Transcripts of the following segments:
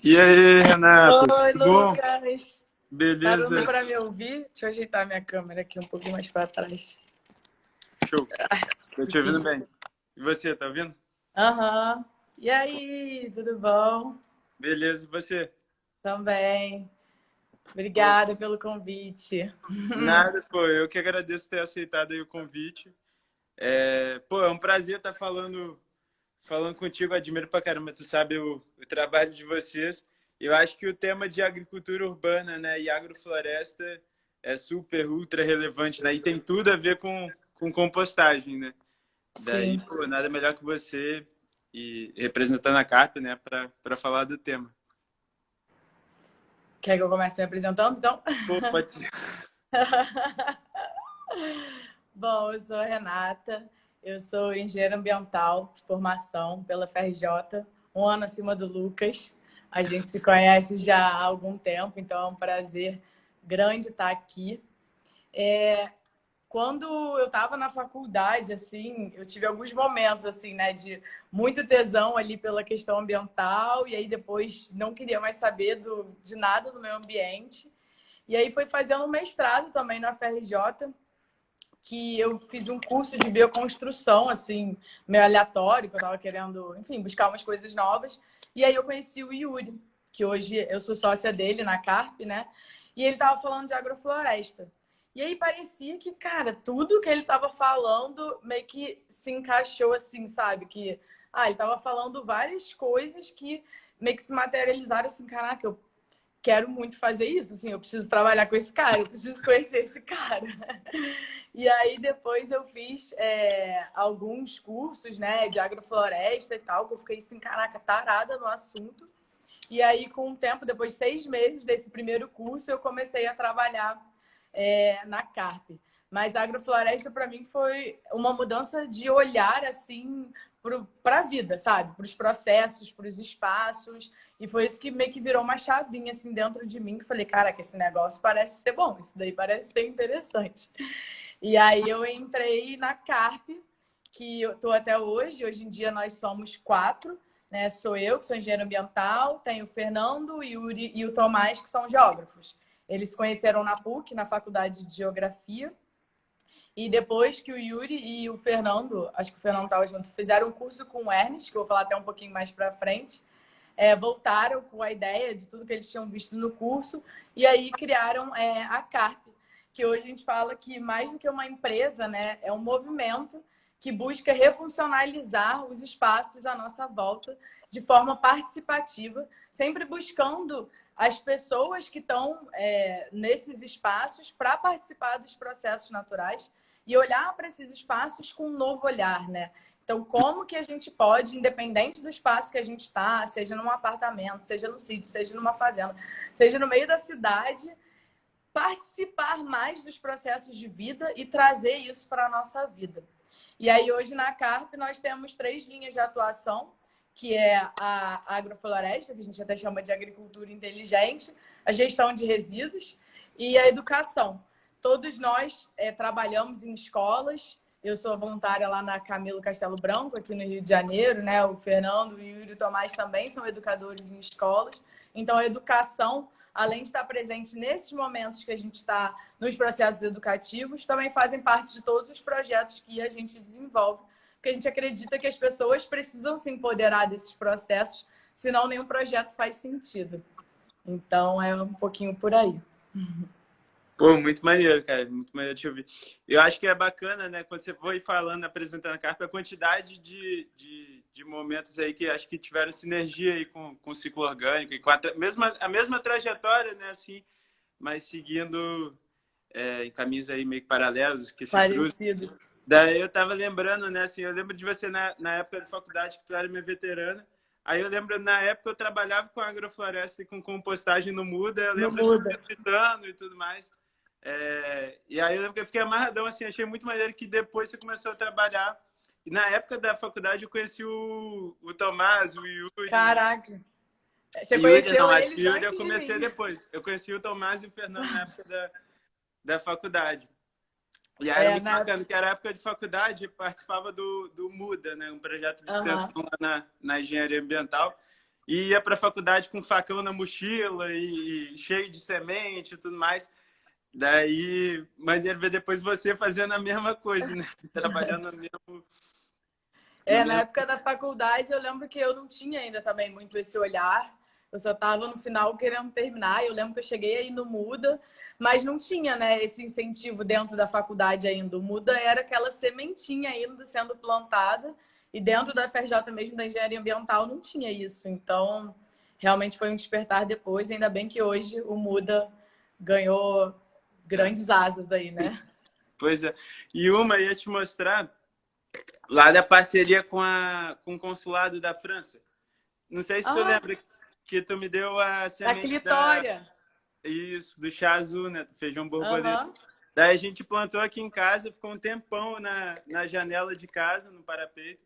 E aí, Renata, Oi, tudo bom? Lucas. Tá dando Beleza? para me ouvir? Deixa eu ajeitar minha câmera aqui um pouquinho mais para trás. Show. Tô te ouvindo Difícil. bem. E você, tá ouvindo? Aham. E aí, tudo bom? Beleza, e você? Também. Pô, Obrigada pelo convite. nada, pô, eu que agradeço ter aceitado aí o convite. Pô, é um prazer estar falando contigo, admiro pra caramba, tu sabe o trabalho de vocês. Eu acho que o tema de agricultura urbana, né, e agrofloresta é super, ultra relevante, né, e tem tudo a ver com compostagem, né? Sim. Daí, pô, nada melhor que você e representando a CAP, né, para falar do tema. Quer que eu comece me apresentando, então? Pô, pode ser. Bom, eu sou a Renata, eu sou engenheira ambiental de formação pela FRJ, um ano acima do Lucas. A gente se conhece já há algum tempo, então é um prazer grande estar aqui. Quando eu estava na faculdade, assim, eu tive alguns momentos, assim, né, de muito tesão ali pela questão ambiental, e aí depois não queria mais saber de nada do meio ambiente. E aí foi fazendo um mestrado também na FRJ, que eu fiz um curso de bioconstrução, assim, meio aleatório, que eu estava querendo, enfim, buscar umas coisas novas. E aí eu conheci o Yuri, que hoje eu sou sócia dele na Carp, né? E ele estava falando de agrofloresta. E aí parecia que, cara, tudo que ele estava falando meio que se encaixou assim, sabe? Que, ele estava falando várias coisas que meio que se materializaram assim, caraca, eu quero muito fazer isso, assim, eu preciso trabalhar com esse cara, eu preciso conhecer esse cara. E aí depois eu fiz alguns cursos, né, de agrofloresta e tal, que eu fiquei assim, caraca, tarada no assunto. E aí, com o tempo, depois de 6 meses desse primeiro curso, eu comecei a trabalhar na Carp. Mas a agrofloresta, para mim, foi uma mudança de olhar, assim, para a vida, sabe? Para os processos, para os espaços. E foi isso que meio que virou uma chavinha, assim, dentro de mim, que falei, caraca, esse negócio parece ser bom, isso daí parece ser interessante. E aí eu entrei na Carp, que eu estou até hoje. Hoje em dia nós somos 4, né? Sou eu, que sou engenheiro ambiental, tenho o Fernando, o Yuri e o Tomás, que são geógrafos. Eles se conheceram na PUC, na Faculdade de Geografia. E depois que o Yuri e o Fernando, acho que o Fernando estava junto, fizeram um curso com o Ernest, que eu vou falar até um pouquinho mais para frente, voltaram com a ideia de tudo que eles tinham visto no curso e aí criaram a Carp, que hoje a gente fala que mais do que uma empresa, né, é um movimento que busca refuncionalizar os espaços à nossa volta de forma participativa, sempre buscando as pessoas que estão nesses espaços para participar dos processos naturais e olhar para esses espaços com um novo olhar, né? Então, como que a gente pode, independente do espaço que a gente está, seja num apartamento, seja no sítio, seja numa fazenda, seja no meio da cidade, participar mais dos processos de vida e trazer isso para a nossa vida. E aí, hoje na Carp, nós temos 3 linhas de atuação, que é a agrofloresta, que a gente até chama de agricultura inteligente, a gestão de resíduos e a educação. Todos nós trabalhamos em escolas. Eu sou voluntária lá na Camilo Castelo Branco, aqui no Rio de Janeiro, né? O Fernando, o Yuri e o Tomás também são educadores em escolas. Então, a educação, além de estar presente nesses momentos que a gente está nos processos educativos, também fazem parte de todos os projetos que a gente desenvolve, porque a gente acredita que as pessoas precisam se empoderar desses processos, senão nenhum projeto faz sentido. Então, é um pouquinho por aí. Pô, muito maneiro, cara, muito maneiro te ouvir. Eu acho que é bacana, né, quando você foi falando, apresentando a CAP, a quantidade de momentos aí que acho que tiveram sinergia aí com o ciclo orgânico e com a mesma trajetória, né, assim, mas seguindo em caminhos aí meio que paralelos, que se cruzam. Parecidos. Daí eu tava lembrando, né, assim, eu lembro de você na época da faculdade, que tu era minha veterana. Aí eu lembro, na época eu trabalhava com agrofloresta e com compostagem no Muda, eu Não lembro de muda. você citando e tudo mais. E aí eu lembro que eu fiquei amarradão, assim, achei muito maneiro que depois você começou a trabalhar. E na época da faculdade eu conheci o Tomás, o Yuri. Caraca. Você Yuri, não, conheceu acho que eles Yuri eu antes de comecei mim. depois. Eu conheci o Tomás e o Fernando na época da faculdade. E aí era muito Na... bacana, que era a época de faculdade, eu participava do Muda, né? Um projeto de extensão Uhum. lá na engenharia ambiental. e ia para a faculdade com facão na mochila e cheio de semente e tudo mais. Daí, maneiro ver depois você fazendo a mesma coisa, né? Trabalhando no mesmo... Na época da faculdade, eu lembro que eu não tinha ainda também muito esse olhar. Eu só estava no final querendo terminar. Eu lembro que eu cheguei aí no Muda, mas não tinha, né, esse incentivo dentro da faculdade ainda. O Muda era aquela sementinha ainda sendo plantada, e dentro da FRJ mesmo, da engenharia ambiental, não tinha isso. Então, realmente foi um despertar depois. Ainda bem que hoje o Muda ganhou grandes asas aí, né? Pois é. E uma ia te mostrar lá da parceria com o consulado da França. Não sei se tu lembra que tu me deu a semente Isso, do chá azul, né? Do feijão borboleta. Daí a gente plantou aqui em casa, ficou um tempão na janela de casa, no parapeito.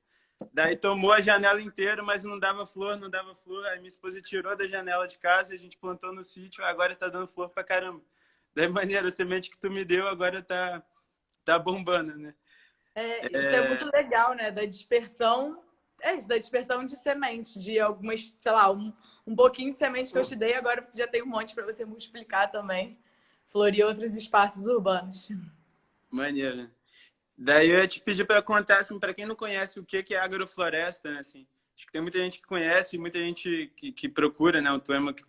Daí tomou a janela inteira, mas não dava flor, não dava flor. Aí minha esposa tirou da janela de casa, a gente plantou no sítio, agora tá dando flor pra caramba. Daí, maneiro, a semente que tu me deu agora tá bombando, né? Isso é muito legal, né? Da dispersão. É isso, da dispersão de semente, de algumas, sei lá, um pouquinho de semente que eu te dei, agora você já tem um monte para você multiplicar também. Florir outros espaços urbanos. Maneiro, né? Daí eu ia te pedir para contar, assim, para quem não conhece o que é agrofloresta, né? Assim, acho que tem muita gente que conhece, muita gente que procura, né? O tema que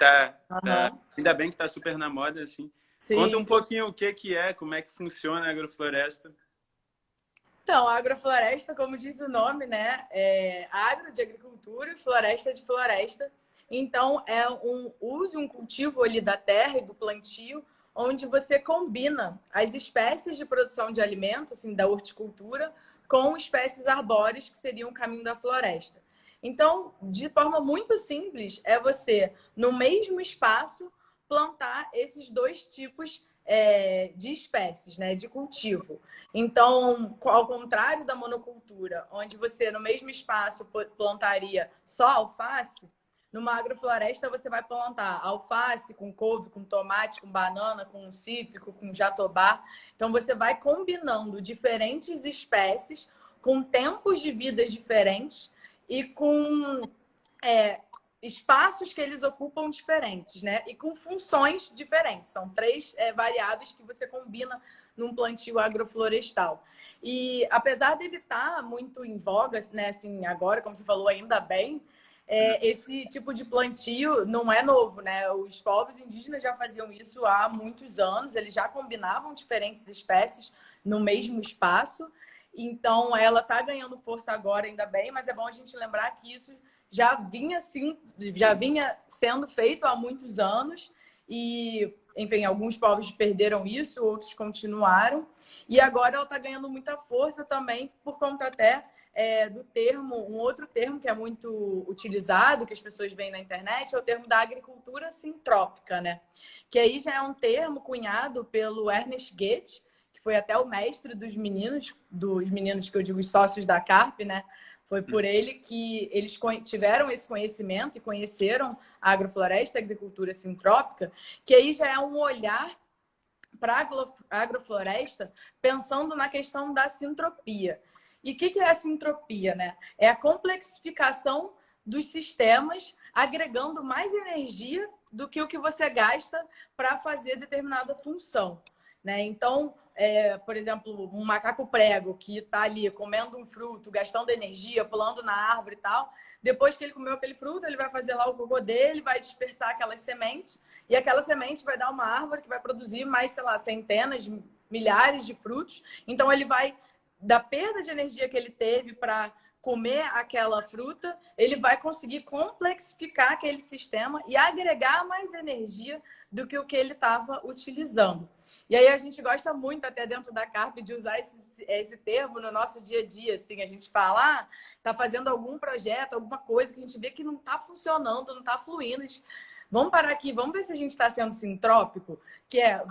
ainda bem que tá super na moda, assim. Sim. Conta um pouquinho o que é, como é que funciona a agrofloresta. Então, a agrofloresta, como diz o nome, né? É agro de agricultura e floresta de floresta. Então, é um uso, um cultivo ali da terra e do plantio, onde você combina as espécies de produção de alimentos, assim, da horticultura, com espécies arbóreas, que seriam o caminho da floresta. Então, de forma muito simples, é você, no mesmo espaço, plantar esses dois tipos de espécies, né, de cultivo. Então, ao contrário da monocultura, onde você no mesmo espaço plantaria só alface, numa agrofloresta você vai plantar alface com couve, com tomate, com banana, com cítrico, com jatobá. Então, você vai combinando diferentes espécies com tempos de vida diferentes e com espaços que eles ocupam diferentes, né? E com funções diferentes. São três variáveis que você combina num plantio agroflorestal. E apesar dele estar muito em voga, né? Assim, agora, como você falou, ainda bem, esse tipo de plantio não é novo, né? Os povos indígenas já faziam isso há muitos anos. Eles já combinavam diferentes espécies no mesmo espaço. Então, ela está ganhando força agora, ainda bem, mas é bom a gente lembrar que isso já vinha sendo feito há muitos anos e, enfim, alguns povos perderam isso, outros continuaram. E agora ela está ganhando muita força também por conta até do termo, um outro termo que é muito utilizado, que as pessoas veem na internet, é o termo da agricultura sintrópica, né? Que aí já é um termo cunhado pelo Ernest Goethe, que foi até o mestre dos meninos que eu digo, os sócios da CARP, né? Foi por ele que eles tiveram esse conhecimento e conheceram a agrofloresta, a agricultura sintrópica, que aí já é um olhar para a agrofloresta pensando na questão da sintropia. E o que é a sintropia, né? É a complexificação dos sistemas agregando mais energia do que o que você gasta para fazer determinada função, né? Então, por exemplo, um macaco prego que está ali comendo um fruto, gastando energia, pulando na árvore e tal, depois que ele comeu aquele fruto, ele vai fazer lá o cocô dele, vai dispersar aquelas sementes, e aquela semente vai dar uma árvore que vai produzir mais, sei lá, centenas, milhares de frutos. Então, ele vai, da perda de energia que ele teve para comer aquela fruta, ele vai conseguir complexificar aquele sistema e agregar mais energia do que o que ele estava utilizando. E aí a gente gosta muito, até dentro da CARP, de usar esse termo no nosso dia a dia. Assim, a gente fala, tá fazendo algum projeto, alguma coisa que a gente vê que não está funcionando, não está fluindo. Vamos parar aqui, vamos ver se a gente está sendo sintrópico,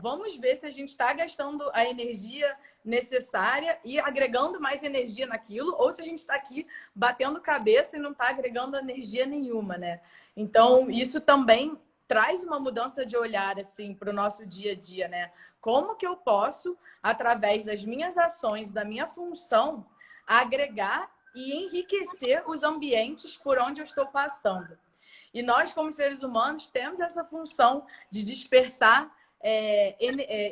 vamos ver se a gente está gastando a energia necessária e agregando mais energia naquilo, ou se a gente está aqui batendo cabeça e não está agregando energia nenhuma, né? Então, isso também traz uma mudança de olhar assim para o nosso dia a dia, né? Como que eu posso, através das minhas ações, da minha função, agregar e enriquecer os ambientes por onde eu estou passando? E nós, como seres humanos, temos essa função de dispersar,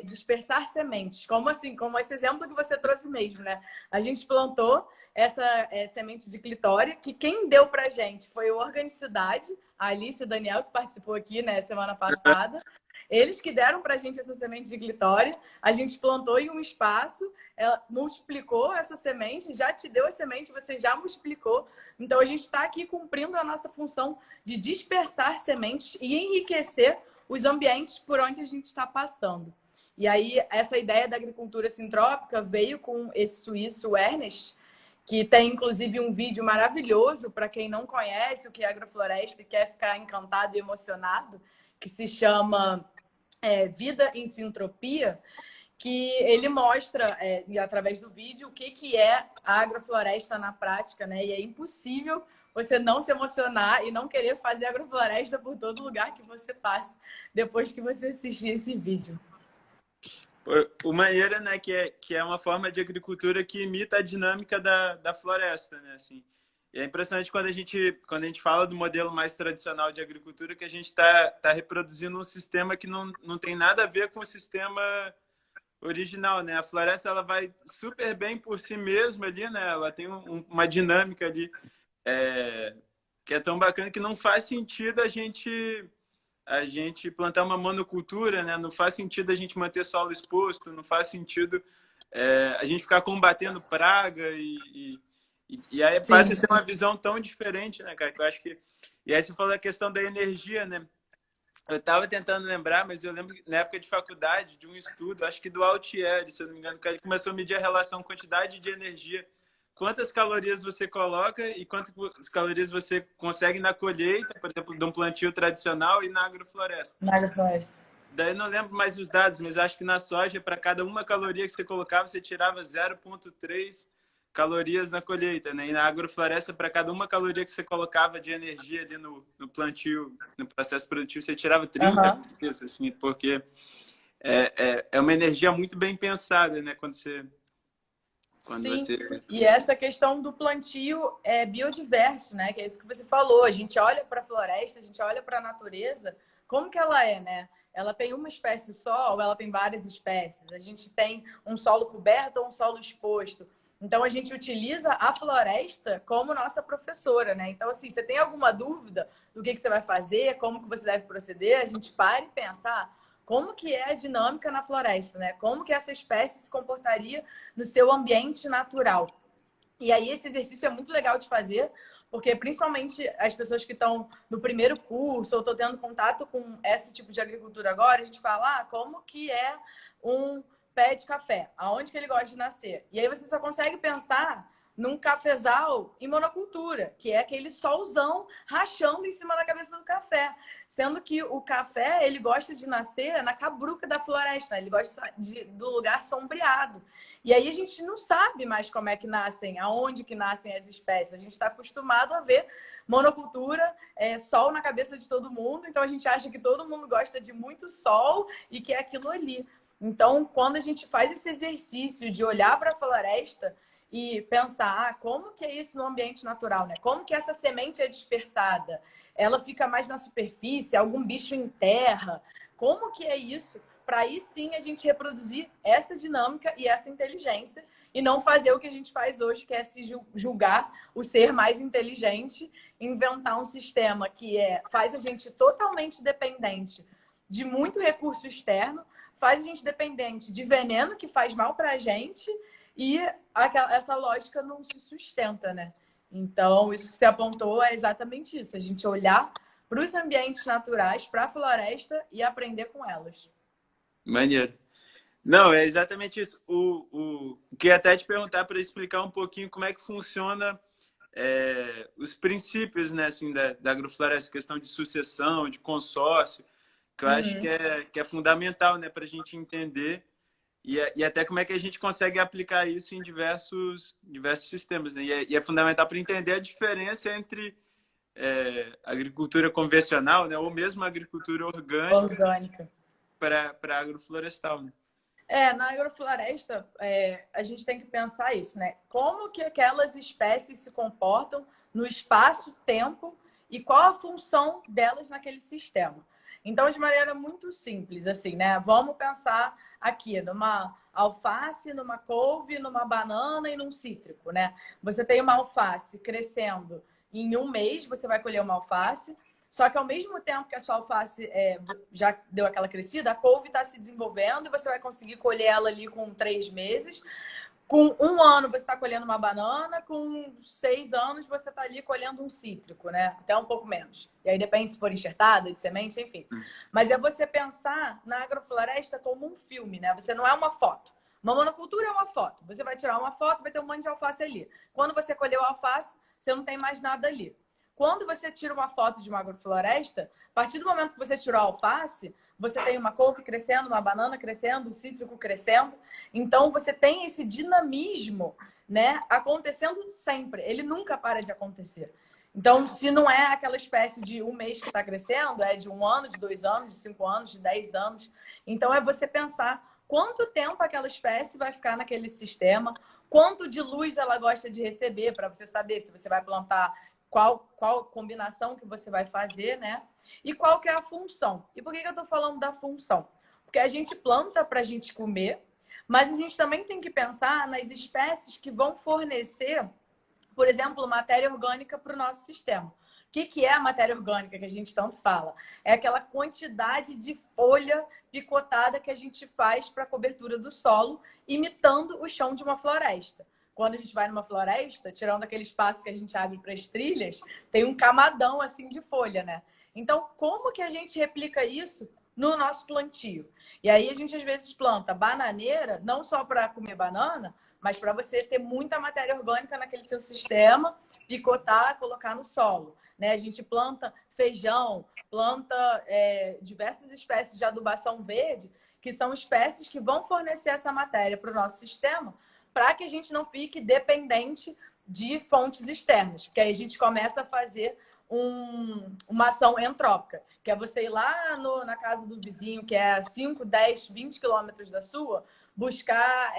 dispersar sementes. Como assim? Como esse exemplo que você trouxe mesmo, né? A gente plantou essa semente de clitória, que quem deu pra gente foi o Organicidade, a Alice e o Daniel, que participou aqui, né, semana passada. Eles que deram pra gente essa semente de clitória, a gente plantou em um espaço, ela multiplicou essa semente, já te deu a semente, você já multiplicou. Então, a gente está aqui cumprindo a nossa função de dispersar sementes e enriquecer os ambientes por onde a gente está passando. E aí, essa ideia da agricultura sintrópica veio com esse suíço Ernest, que tem, inclusive, um vídeo maravilhoso para quem não conhece o que é agrofloresta e quer ficar encantado e emocionado, que se chama Vida em Sintropia, que ele mostra, através do vídeo, o que é a agrofloresta na prática, né? E é impossível você não se emocionar e não querer fazer agrofloresta por todo lugar que você passe depois que você assistir esse vídeo. O maneiro, né, que é uma forma de agricultura que imita a dinâmica da floresta, né, assim. E é impressionante quando a gente fala do modelo mais tradicional de agricultura, que a gente tá reproduzindo um sistema que não tem nada a ver com o sistema original, né? A floresta, ela vai super bem por si mesma ali, né? Ela tem uma dinâmica ali que é tão bacana que não faz sentido a gente plantar uma monocultura, né? Não faz sentido a gente manter solo exposto, não faz sentido a gente ficar combatendo praga e aí passa a ser uma visão tão diferente, né, cara? Que eu acho que... E aí você falou da questão da energia, né? Eu estava tentando lembrar, mas eu lembro na época de faculdade, de um estudo, acho que do Altieri, se eu não me engano, que ele começou a medir a relação quantidade de energia, quantas calorias você coloca e quantas calorias você consegue na colheita, por exemplo, de um plantio tradicional e na agrofloresta. Na agrofloresta. Daí não lembro mais os dados, mas acho que na soja, para cada uma caloria que você colocava, você tirava 0,3 calorias na colheita, né? E na agrofloresta, para cada uma caloria que você colocava de energia ali no plantio, no processo produtivo, você tirava 30 calorias, assim, porque é uma energia muito bem pensada, né? Sim, e essa questão do plantio é biodiverso, né? Que é isso que você falou. A gente olha para a floresta, a gente olha para a natureza, como que ela é, né? Ela tem uma espécie só ou ela tem várias espécies? A gente tem um solo coberto ou um solo exposto? Então, a gente utiliza a floresta como nossa professora, né? Então, assim, você tem alguma dúvida do que você vai fazer, como que você deve proceder, a gente para e pensa, como que é a dinâmica na floresta, né? Como que essa espécie se comportaria no seu ambiente natural. E aí, esse exercício é muito legal de fazer, porque principalmente as pessoas que estão no primeiro curso ou estão tendo contato com esse tipo de agricultura agora, a gente fala, como que é um pé de café, aonde que ele gosta de nascer. E aí você só consegue pensar num cafezal em monocultura, que é aquele solzão rachando em cima da cabeça do café. Sendo que o café, ele gosta de nascer na cabruca da floresta, ele gosta do lugar sombreado. E aí a gente não sabe mais como é que nascem, aonde que nascem as espécies. A gente está acostumado a ver monocultura, sol na cabeça de todo mundo, então a gente acha que todo mundo gosta de muito sol e que é aquilo ali. Então, quando a gente faz esse exercício de olhar para a floresta e pensar, como que é isso no ambiente natural, né? Como que essa semente é dispersada? Ela fica mais na superfície? Algum bicho enterra? Como que é isso? Para aí sim a gente reproduzir essa dinâmica e essa inteligência e não fazer o que a gente faz hoje, que é se julgar o ser mais inteligente, inventar um sistema que faz a gente totalmente dependente de muito recurso externo, faz a gente dependente de veneno que faz mal para a gente e essa lógica não se sustenta, né? Então, isso que você apontou é exatamente isso. A gente olhar para os ambientes naturais, para a floresta e aprender com elas. Maneiro. Não, é exatamente isso. O que até te perguntar para explicar um pouquinho como é que funciona os princípios, né, assim, da agrofloresta, questão de sucessão, de consórcio, que eu acho que é fundamental, né, para a gente entender e até como é que a gente consegue aplicar isso em diversos sistemas, né? E é fundamental para entender a diferença entre agricultura convencional, né, ou mesmo agricultura orgânica. Para agroflorestal, né? Na agrofloresta, a gente tem que pensar isso, né? Como que aquelas espécies se comportam no espaço-tempo e qual a função delas naquele sistema. Então, de maneira muito simples, assim, né? Vamos pensar aqui numa alface, numa couve, numa banana e num cítrico, né? Você tem uma alface crescendo em um mês, você vai colher uma alface, só que ao mesmo tempo que a sua alface já deu aquela crescida, a couve está se desenvolvendo e você vai conseguir colher ela ali com 3 meses. Com 1 ano você está colhendo uma banana, com 6 anos você está ali colhendo um cítrico, né? Até um pouco menos. E aí depende se for enxertada, de semente, enfim. Mas é você pensar na agrofloresta como um filme, né? Você não é uma foto. Uma monocultura é uma foto. Você vai tirar uma foto, vai ter um monte de alface ali. Quando você colheu a alface, você não tem mais nada ali. Quando você tira uma foto de uma agrofloresta, a partir do momento que você tirou a alface, você tem uma couve crescendo, uma banana crescendo, um cítrico crescendo. Então, você tem esse dinamismo, né, acontecendo sempre. Ele nunca para de acontecer. Então, se não é aquela espécie de um mês que está crescendo, é de 1 ano, de 2 anos, de 5 anos, de 10 anos. Então, é você pensar quanto tempo aquela espécie vai ficar naquele sistema, quanto de luz ela gosta de receber, para você saber se você vai plantar qual combinação que você vai fazer, né? E qual que é a função. E por que eu estou falando da função? Porque a gente planta para a gente comer, mas a gente também tem que pensar nas espécies que vão fornecer, por exemplo, matéria orgânica para o nosso sistema. O que é a matéria orgânica que a gente tanto fala? É aquela quantidade de folha picotada que a gente faz para a cobertura do solo, imitando o chão de uma floresta. Quando a gente vai numa floresta, tirando aquele espaço que a gente abre para as trilhas, tem um camadão assim de folha, né? Então, como que a gente replica isso no nosso plantio? E aí a gente às vezes planta bananeira, não só para comer banana, mas para você ter muita matéria orgânica naquele seu sistema, picotar, colocar no solo, né? A gente planta feijão, planta diversas espécies de adubação verde, que são espécies que vão fornecer essa matéria para o nosso sistema, para que a gente não fique dependente de fontes externas. Porque aí a gente começa a fazer uma ação entrópica, que é você ir lá na casa do vizinho, que é 5, 10, 20 quilômetros da sua, buscar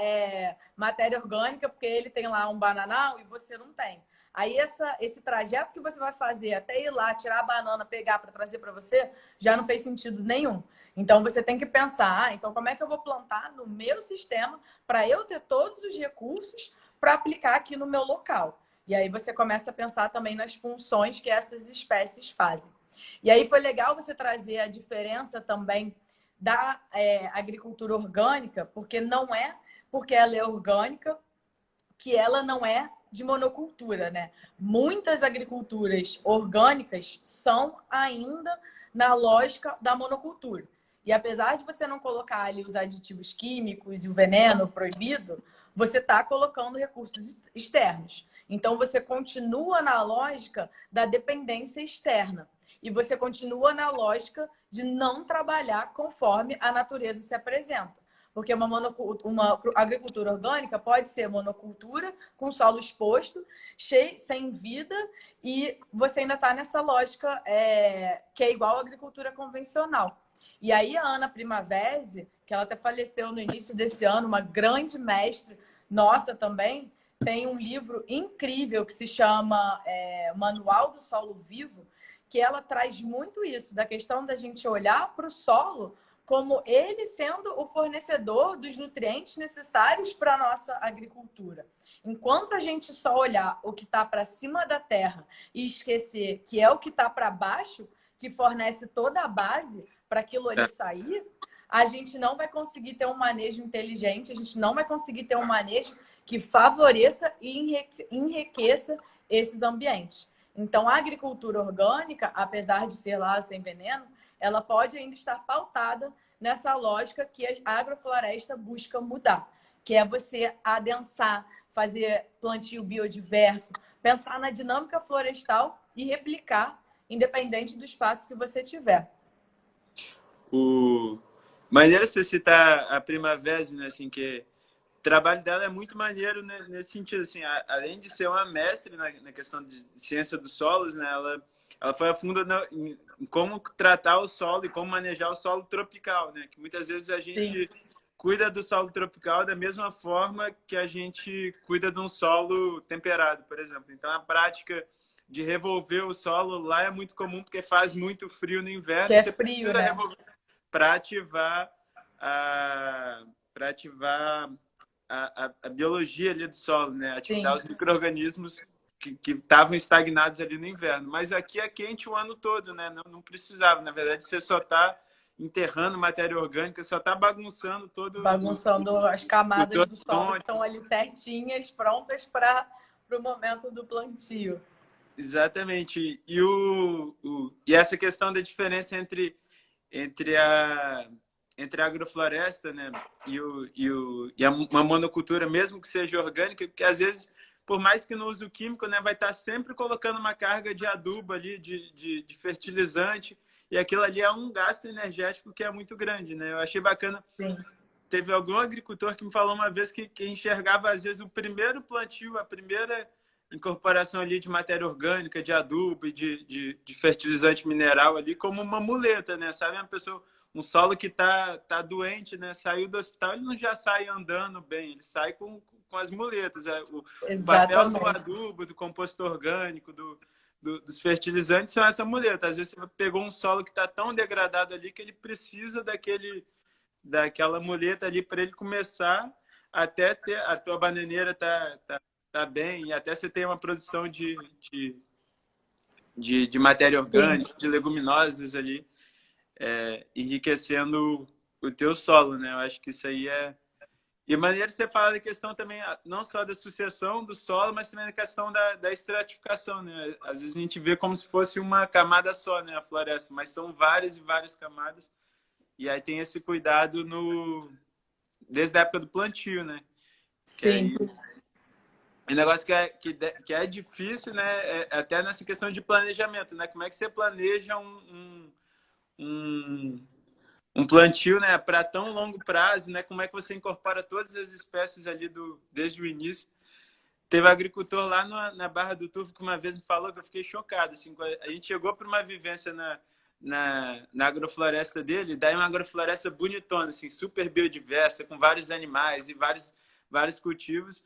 matéria orgânica, porque ele tem lá um bananal e você não tem. Aí esse trajeto que você vai fazer até ir lá, tirar a banana, pegar para trazer para você, já não fez sentido nenhum. Então, você tem que pensar, então como é que eu vou plantar no meu sistema para eu ter todos os recursos para aplicar aqui no meu local? E aí você começa a pensar também nas funções que essas espécies fazem. E aí foi legal você trazer a diferença também da agricultura orgânica, porque não é porque ela é orgânica que ela não é de monocultura, né? Muitas agriculturas orgânicas são ainda na lógica da monocultura. E apesar de você não colocar ali os aditivos químicos e o veneno proibido, você está colocando recursos externos. Então, você continua na lógica da dependência externa. E você continua na lógica de não trabalhar conforme a natureza se apresenta. Porque uma agricultura orgânica pode ser monocultura, com solo exposto, sem vida, e você ainda está nessa lógica que é igual à agricultura convencional. E aí a Ana Primavesi, que ela até faleceu no início desse ano, uma grande mestre nossa também, tem um livro incrível que se chama Manual do Solo Vivo, que ela traz muito isso, da questão da gente olhar para o solo como ele sendo o fornecedor dos nutrientes necessários para a nossa agricultura. Enquanto a gente só olhar o que está para cima da terra e esquecer que é o que está para baixo, que fornece toda a base para aquilo ali sair, a gente não vai conseguir ter um manejo inteligente, a gente não vai conseguir ter um manejo que favoreça e enriqueça esses ambientes. Então, a agricultura orgânica, apesar de ser lá sem veneno, ela pode ainda estar pautada nessa lógica que a agrofloresta busca mudar, que é você adensar, fazer plantio biodiverso, pensar na dinâmica florestal e replicar, independente do espaço que você tiver. Maneiro você citar a Primavesi, né? Assim, que o trabalho dela é muito maneiro, né, nesse sentido. Assim, além de ser uma mestre na questão de ciência dos solos, né? Ela foi a fundo em como tratar o solo e como manejar o solo tropical, né? Que muitas vezes a gente cuida do solo tropical da mesma forma que a gente cuida de um solo temperado, por exemplo. Então, a prática de revolver o solo lá é muito comum, porque faz muito frio no inverno. Que é Você frio, precisa né? revolver para ativar para ativar a biologia ali do solo, né? Ativar Sim. os micro-organismos que estavam estagnados ali no inverno. Mas aqui é quente o ano todo, né? Não precisava. Na verdade, você só está enterrando matéria orgânica, só está bagunçando todo Bagunçando as o camadas do solo que horizonte. estão ali certinhas, prontas para o momento do plantio. Exatamente. E essa questão da diferença entre a agrofloresta, né, e uma monocultura, mesmo que seja orgânica, porque às vezes, por mais que não use o químico, né, vai estar sempre colocando uma carga de adubo ali, de fertilizante, e aquilo ali é um gasto energético que é muito grande, né? Eu achei bacana. Sim. Teve algum agricultor que me falou uma vez que enxergava, às vezes, o primeiro plantio, a primeira incorporação ali de matéria orgânica, de adubo e de fertilizante mineral ali como uma muleta, né? Sabe, uma pessoa, um solo que tá doente, né? Saiu do hospital, ele não já sai andando bem, ele sai com as muletas. O papel do adubo, do composto orgânico, dos fertilizantes são essa muleta. Às vezes você pegou um solo que está tão degradado ali que ele precisa daquela muleta ali para ele começar até ter a tua bananeira tá bem, e até você ter uma produção de matéria orgânica, de leguminosas ali, enriquecendo o teu solo, né? Eu acho que isso aí é... E maneiro você fala da questão também, não só da sucessão do solo, mas também da questão da estratificação, né? Às vezes a gente vê como se fosse uma camada só, né? A floresta, mas são várias e várias camadas. E aí tem esse cuidado desde a época do plantio, né? Sim. O negócio que é difícil, né? Até nessa questão de planejamento, né? Como é que você planeja um plantio, né, para tão longo prazo, né? Como é que você incorpora todas as espécies ali desde o início? Teve um agricultor lá na Barra do Turvo que uma vez me falou que eu fiquei chocado. Assim, a gente chegou para uma vivência na agrofloresta dele, daí uma agrofloresta bonitona, assim, super biodiversa, com vários animais e vários cultivos.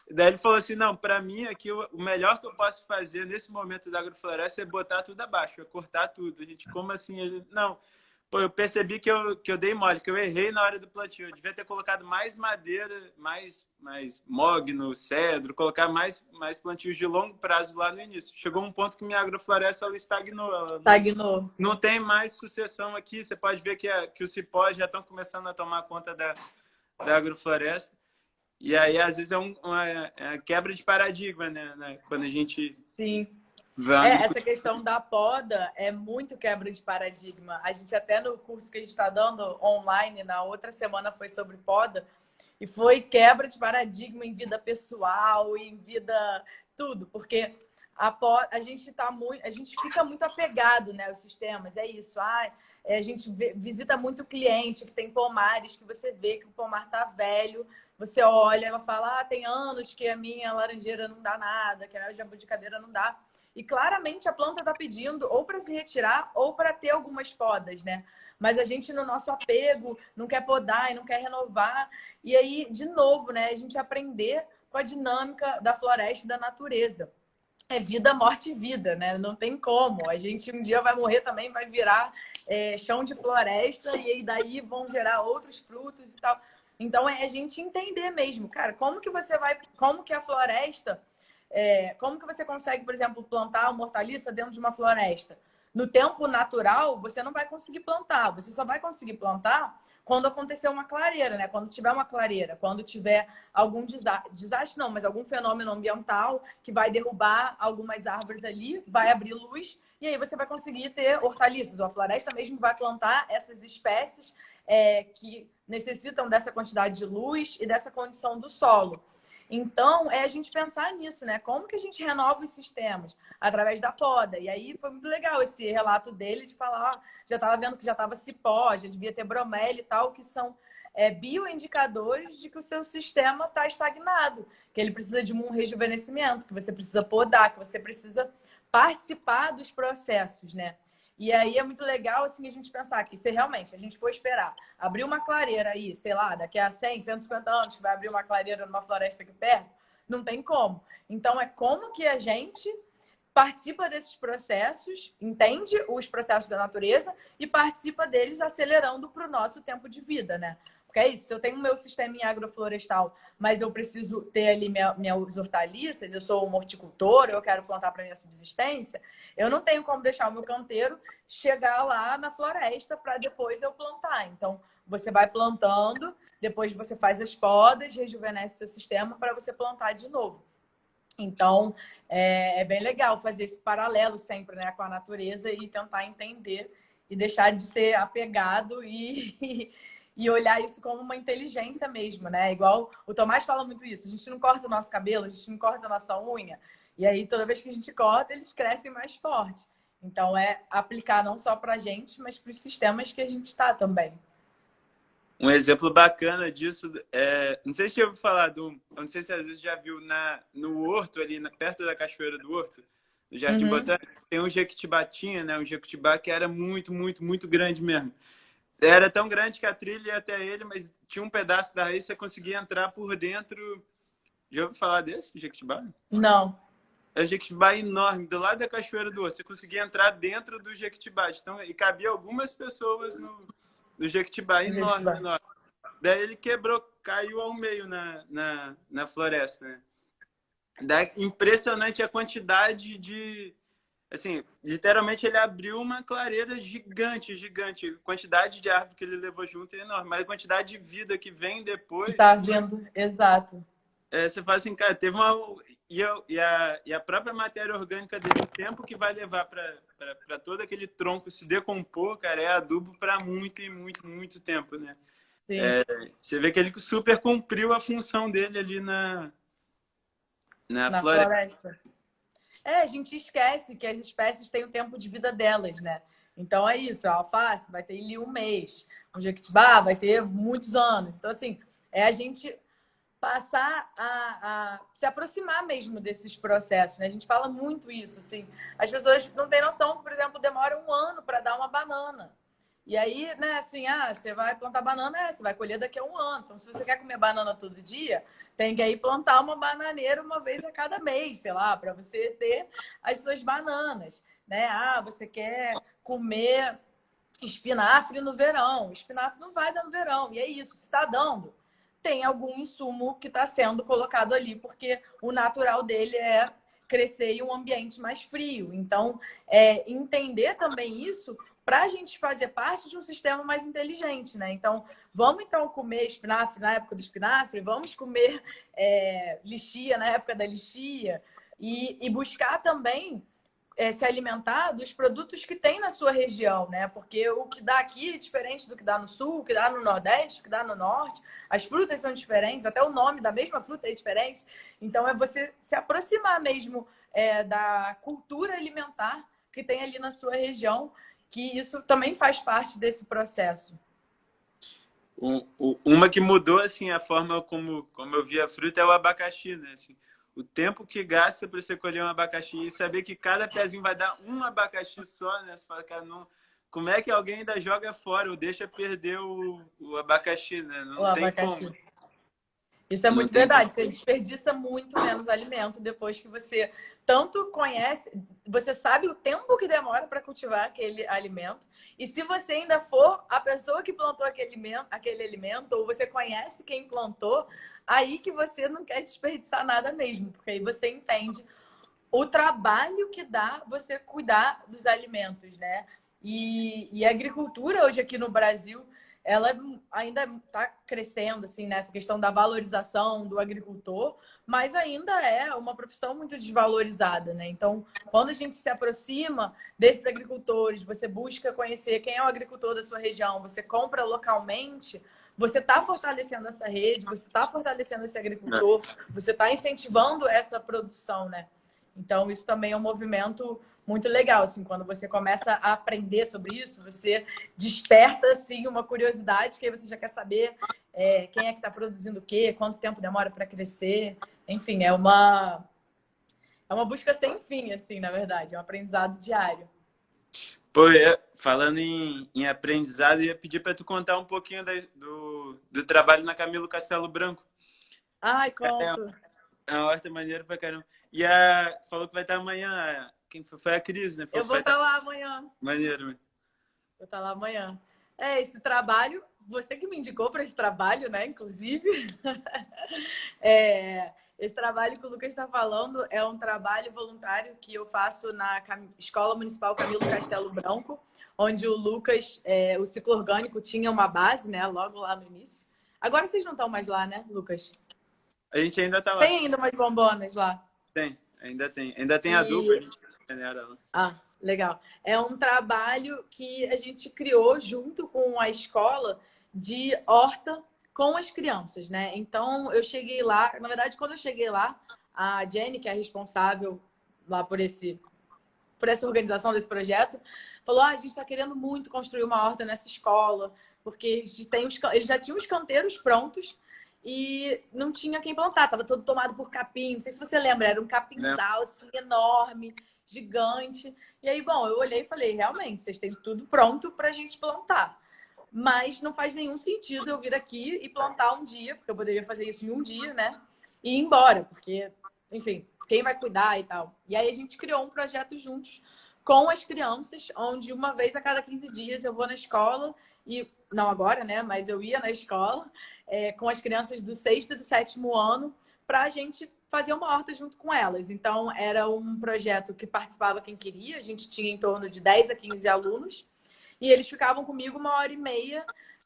Daí ele falou assim, não, para mim aqui o melhor que eu posso fazer nesse momento da agrofloresta é botar tudo abaixo, é cortar tudo. A gente, como assim? Ele, não, pô, eu percebi que eu dei mole, que eu errei na hora do plantio. Eu devia ter colocado mais madeira, mais mogno, cedro, colocar mais plantios de longo prazo lá no início. Chegou um ponto que minha agrofloresta ela estagnou. Ela não tem mais sucessão aqui. Você pode ver que os cipós já estão começando a tomar conta da agrofloresta. E aí, às vezes, é uma quebra de paradigma, né? Quando a gente... Sim. vê essa questão da poda é muito quebra de paradigma. A gente até no curso que a gente está dando online, na outra semana foi sobre poda, e foi quebra de paradigma em vida pessoal, em vida... tudo, porque a gente fica muito apegado, né, aos sistemas, é isso. A gente visita muito cliente que tem pomares, que você vê que o pomar tá velho, você olha, ela fala, tem anos que a minha laranjeira não dá nada, que a minha jabuticabeira não dá. E claramente a planta está pedindo ou para se retirar ou para ter algumas podas, né? Mas a gente, no nosso apego, não quer podar e não quer renovar. E aí, de novo, né? A gente aprender com a dinâmica da floresta e da natureza. É vida, morte e vida, né? Não tem como. A gente um dia vai morrer também, vai virar chão de floresta e aí daí vão gerar outros frutos e tal. Então, é a gente entender mesmo, cara, como que a floresta... como que você consegue, por exemplo, plantar uma hortaliça dentro de uma floresta? No tempo natural, você não vai conseguir plantar. Você só vai conseguir plantar quando acontecer uma clareira, né? Quando tiver uma clareira, quando tiver algum desastre, não, mas algum fenômeno ambiental que vai derrubar algumas árvores ali, vai abrir luz, e aí você vai conseguir ter hortaliças. Ou a floresta mesmo vai plantar essas espécies que necessitam dessa quantidade de luz e dessa condição do solo. Então, é a gente pensar nisso, né? Como que a gente renova os sistemas? Através da poda. E aí foi muito legal esse relato dele de falar, já estava vendo que já estava cipó, já devia ter bromélia e tal, que são bioindicadores de que o seu sistema está estagnado, que ele precisa de um rejuvenescimento, que você precisa podar, que você precisa participar dos processos, né? E aí é muito legal, assim, a gente pensar que se realmente a gente for esperar abrir uma clareira aí, sei lá, daqui a 100, 150 anos que vai abrir uma clareira numa floresta aqui perto, não tem como. Então, é como que a gente participa desses processos, entende os processos da natureza e participa deles acelerando para o nosso tempo de vida, né? Porque é isso, se eu tenho o meu sistema em agroflorestal, mas eu preciso ter ali minhas hortaliças, eu sou uma horticultora, eu quero plantar para minha subsistência, eu não tenho como deixar o meu canteiro chegar lá na floresta para depois eu plantar. Então, você vai plantando, depois você faz as podas, rejuvenesce seu sistema para você plantar de novo. Então, é bem legal fazer esse paralelo sempre, né, com a natureza e tentar entender e deixar de ser apegado e olhar isso como uma inteligência mesmo, né? Igual o Tomás fala muito isso. A gente não corta o nosso cabelo, a gente não corta a nossa unha. E aí, toda vez que a gente corta, eles crescem mais forte. Então, é aplicar não só para a gente, mas para os sistemas que a gente está também. Um exemplo bacana disso, não sei se você ouviu falar não sei se às vezes já viu no Horto, ali perto da Cachoeira do Horto, no Jardim Botânico, tem um jequitibatinha, né? Um jequitibá que era muito, muito, muito grande mesmo. Era tão grande que a trilha ia até ele, mas tinha um pedaço da raiz que você conseguia entrar por dentro. Já ouviu falar desse jequitibá? Não. É um jequitibá enorme, do lado da Cachoeira do Horto. Você conseguia entrar dentro do jequitibá. Então, e cabia algumas pessoas no jequitibá, enorme, enorme. Daí ele quebrou, caiu ao meio na floresta, né? Daí, impressionante a quantidade de... Assim, literalmente ele abriu uma clareira gigante, gigante. A quantidade de árvore que ele levou junto é enorme. Mas a quantidade de vida que vem depois... Tá vendo? Exato. Você fala assim, cara, teve uma... E a própria matéria orgânica dele, o tempo que vai levar para todo aquele tronco se decompor, cara, é adubo para muito e muito, muito tempo, né? Você vê que ele super cumpriu a função dele ali na floresta. A gente esquece que as espécies têm o tempo de vida delas, né? Então é isso, a alface vai ter ali 1 mês, o jequitibá vai ter muitos anos. Então, assim, é a gente passar a se aproximar mesmo desses processos, né? A gente fala muito isso, assim. As pessoas não têm noção que, por exemplo, demora 1 ano para dar uma banana. E aí, né, assim, você vai plantar banana, você vai colher daqui a 1 ano. Então, se você quer comer banana todo dia, tem que aí plantar uma bananeira uma vez a cada mês, sei lá, para você ter as suas bananas, né? Você quer comer espinafre no verão. Espinafre não vai dar no verão. E é isso, se está dando, tem algum insumo que está sendo colocado ali, porque o natural dele é crescer em um ambiente mais frio. Então, entender também isso para a gente fazer parte de um sistema mais inteligente, né? Então, vamos então comer espinafre na época do espinafre, vamos comer lixia na época da lixia e buscar também se alimentar dos produtos que tem na sua região, né? Porque o que dá aqui é diferente do que dá no sul, o que dá no nordeste, o que dá no norte. As frutas são diferentes, até o nome da mesma fruta é diferente. Então, é você se aproximar mesmo da cultura alimentar que tem ali na sua região, que isso também faz parte desse processo. Uma que mudou assim a forma como eu via a fruta é o abacaxi, né? Assim, o tempo que gasta para você colher um abacaxi e saber que cada pezinho vai dar um abacaxi só, né? Você fala, cara, não, como é que alguém ainda joga fora ou deixa perder o abacaxi, né? Não tem como. Isso é muito verdade. Você desperdiça muito menos alimento depois que você tanto conhece, você sabe o tempo que demora para cultivar aquele alimento. E se você ainda for a pessoa que plantou aquele alimento, ou você conhece quem plantou, aí que você não quer desperdiçar nada mesmo, porque aí você entende o trabalho que dá você cuidar dos alimentos, né? E a agricultura hoje aqui no Brasil, ela ainda está crescendo, assim, nessa questão da valorização do agricultor, mas ainda é uma profissão muito desvalorizada, né? Então, quando a gente se aproxima desses agricultores, você busca conhecer quem é o agricultor da sua região, você compra localmente, você está fortalecendo essa rede, você está fortalecendo esse agricultor, você está incentivando essa produção, né? Então, isso também é um movimento muito legal, assim, quando você começa a aprender sobre isso, você desperta, assim, uma curiosidade, que aí você já quer saber quem é que está produzindo o quê, quanto tempo demora para crescer. Enfim, é uma busca sem fim, assim, na verdade, é um aprendizado diário. Pô, falando em aprendizado, eu ia pedir para tu contar um pouquinho do trabalho na Camilo Castelo Branco. Ai, conto. É uma horta maneira pra caramba. E falou que vai estar amanhã Quem foi? Foi a Cris, né? Eu vou estar lá amanhã. Maneiro, mano. Vou estar lá amanhã. Esse trabalho, você que me indicou para esse trabalho, né? Inclusive. Esse trabalho que o Lucas está falando é um trabalho voluntário que eu faço na Escola Municipal Camilo Castelo Branco, onde o Lucas, o ciclo orgânico, tinha uma base, né? Logo lá no início. Agora vocês não estão mais lá, né, Lucas? A gente ainda tá lá. Tem ainda umas bombonas lá? Tem, ainda tem. Ainda tem a dupla, a gente peneira lá. Ah, legal. É um trabalho que a gente criou junto com a escola de horta com as crianças, né? Então, eu cheguei lá... Na verdade, quando eu cheguei lá, a Jenny, que é a responsável lá por essa organização desse projeto, falou: a gente está querendo muito construir uma horta nessa escola, porque eles já tinham os canteiros prontos e não tinha quem plantar, estava todo tomado por capim. Não sei se você lembra, era um capinzal assim, enorme, gigante. E aí, bom, eu olhei e falei: realmente, vocês têm tudo pronto para a gente plantar. Mas não faz nenhum sentido eu vir aqui e plantar um dia, porque eu poderia fazer isso em um dia, né? E ir embora, porque, enfim, quem vai cuidar e tal. E aí a gente criou um projeto juntos com as crianças, onde uma vez a cada 15 dias eu vou na escola, e não agora, né? Mas eu ia na escola com as crianças do 6º e do 7º ano para a gente fazer uma horta junto com elas. Então, era um projeto que participava quem queria, a gente tinha em torno de 10 a 15 alunos, e eles ficavam comigo 1h30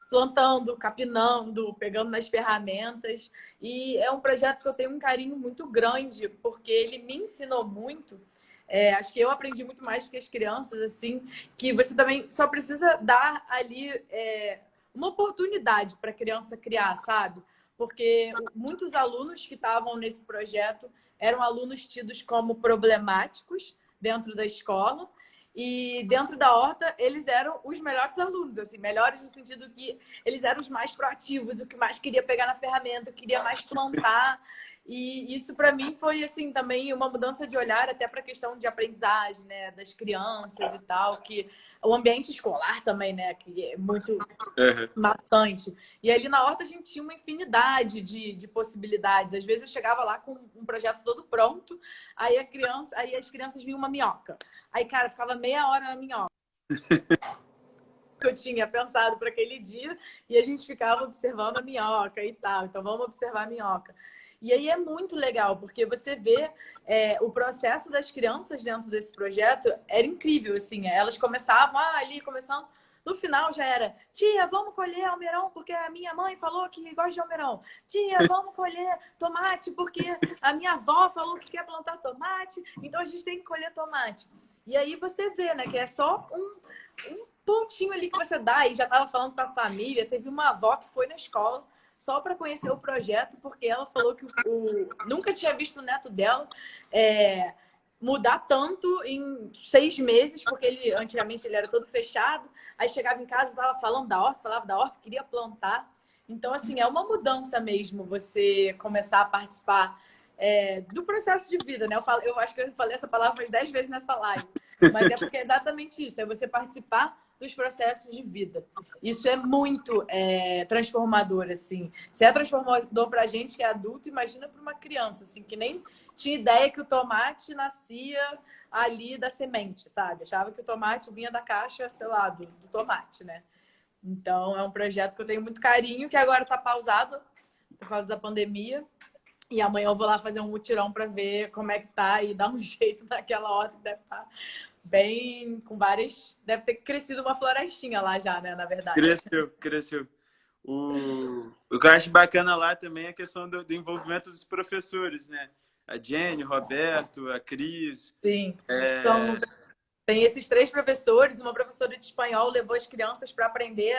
plantando, capinando, pegando nas ferramentas. E é um projeto que eu tenho um carinho muito grande, porque ele me ensinou muito. Acho que eu aprendi muito mais do que as crianças, assim, que você também só precisa dar ali uma oportunidade para a criança criar, sabe? Porque muitos alunos que estavam nesse projeto eram alunos tidos como problemáticos dentro da escola. E dentro da horta, eles eram os melhores alunos, assim, melhores no sentido que eles eram os mais proativos, o que mais queria pegar na ferramenta, queria mais plantar. E isso, para mim, foi, assim, também uma mudança de olhar até para a questão de aprendizagem, né, das crianças e tal, que o ambiente escolar também, né, que é muito maçante. E ali na horta a gente tinha uma infinidade de possibilidades. Às vezes eu chegava lá com um projeto todo pronto, aí as crianças vinham uma minhoca. Aí, cara, ficava meia hora na minhoca que eu tinha pensado para aquele dia, e a gente ficava observando a minhoca e tal. Então, vamos observar a minhoca. E aí é muito legal, porque você vê o processo das crianças dentro desse projeto, era incrível, assim. Elas começavam ali, começando... No final já era: tia, vamos colher almeirão, porque a minha mãe falou que gosta de almeirão. Tia, vamos colher tomate, porque a minha avó falou que quer plantar tomate, então a gente tem que colher tomate. E aí você vê, né, que é só um pontinho ali que você dá. E já estava falando para a família, teve uma avó que foi na escola só para conhecer o projeto, porque ela falou que nunca tinha visto o neto dela mudar tanto em 6 meses, porque antigamente ele era todo fechado. Aí chegava em casa, estava falando da horta, falava da horta, queria plantar. Então, assim, é uma mudança mesmo você começar a participar do processo de vida, né? Eu acho que eu falei essa palavra umas 10 vezes nessa live, mas é porque é exatamente isso, é você participar dos processos de vida. Isso é muito transformador, assim. Se é transformador pra gente que é adulto, imagina para uma criança, assim, que nem tinha ideia que o tomate nascia ali da semente, sabe? Achava que o tomate vinha da caixa, sei lá, do tomate, né? Então, é um projeto que eu tenho muito carinho, que agora está pausado por causa da pandemia. E amanhã eu vou lá fazer um mutirão para ver como é que tá e dar um jeito naquela horta que deve estar bem, com várias... Deve ter crescido uma florestinha lá já, né, na verdade. Cresceu. O que eu acho bacana lá também é a questão do envolvimento dos professores, né? A Jenny, o Roberto, a Cris. Sim, tem esses 3 professores. Uma professora de espanhol levou as crianças para aprender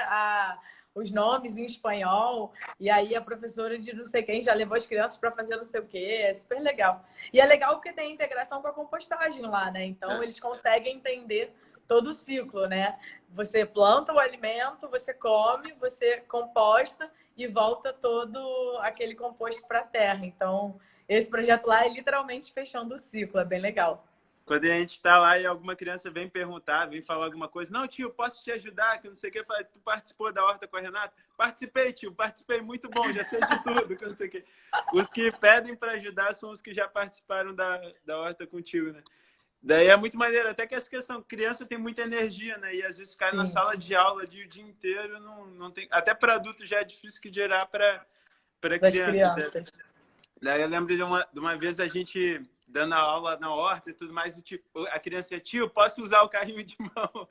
os nomes em espanhol. E aí a professora de não sei quem já levou as crianças para fazer não sei o quê. É super legal. E é legal porque tem integração com a compostagem lá, né? Então eles conseguem entender todo o ciclo, né? Você planta o alimento, você come, você composta e volta todo aquele composto para a terra. Então, esse projeto lá é literalmente fechando o ciclo. É bem legal. Quando a gente está lá e alguma criança vem perguntar, vem falar alguma coisa: não, tio, posso te ajudar? Que não sei o que. Tu participou da horta com a Renata? Participei, tio, participei, muito bom, já sei de tudo, que não sei o que. Os que pedem para ajudar são os que já participaram da horta contigo, né? Daí é muito maneiro, até que essa questão, criança tem muita energia, né? E às vezes ficar na Sim, sala de aula o dia inteiro não tem. Até para adulto já é difícil que gerar para das criança, né? crianças. Daí eu lembro de uma vez a gente dando aula na horta e tudo mais, e a criança ia, tio, posso usar o carrinho de mão?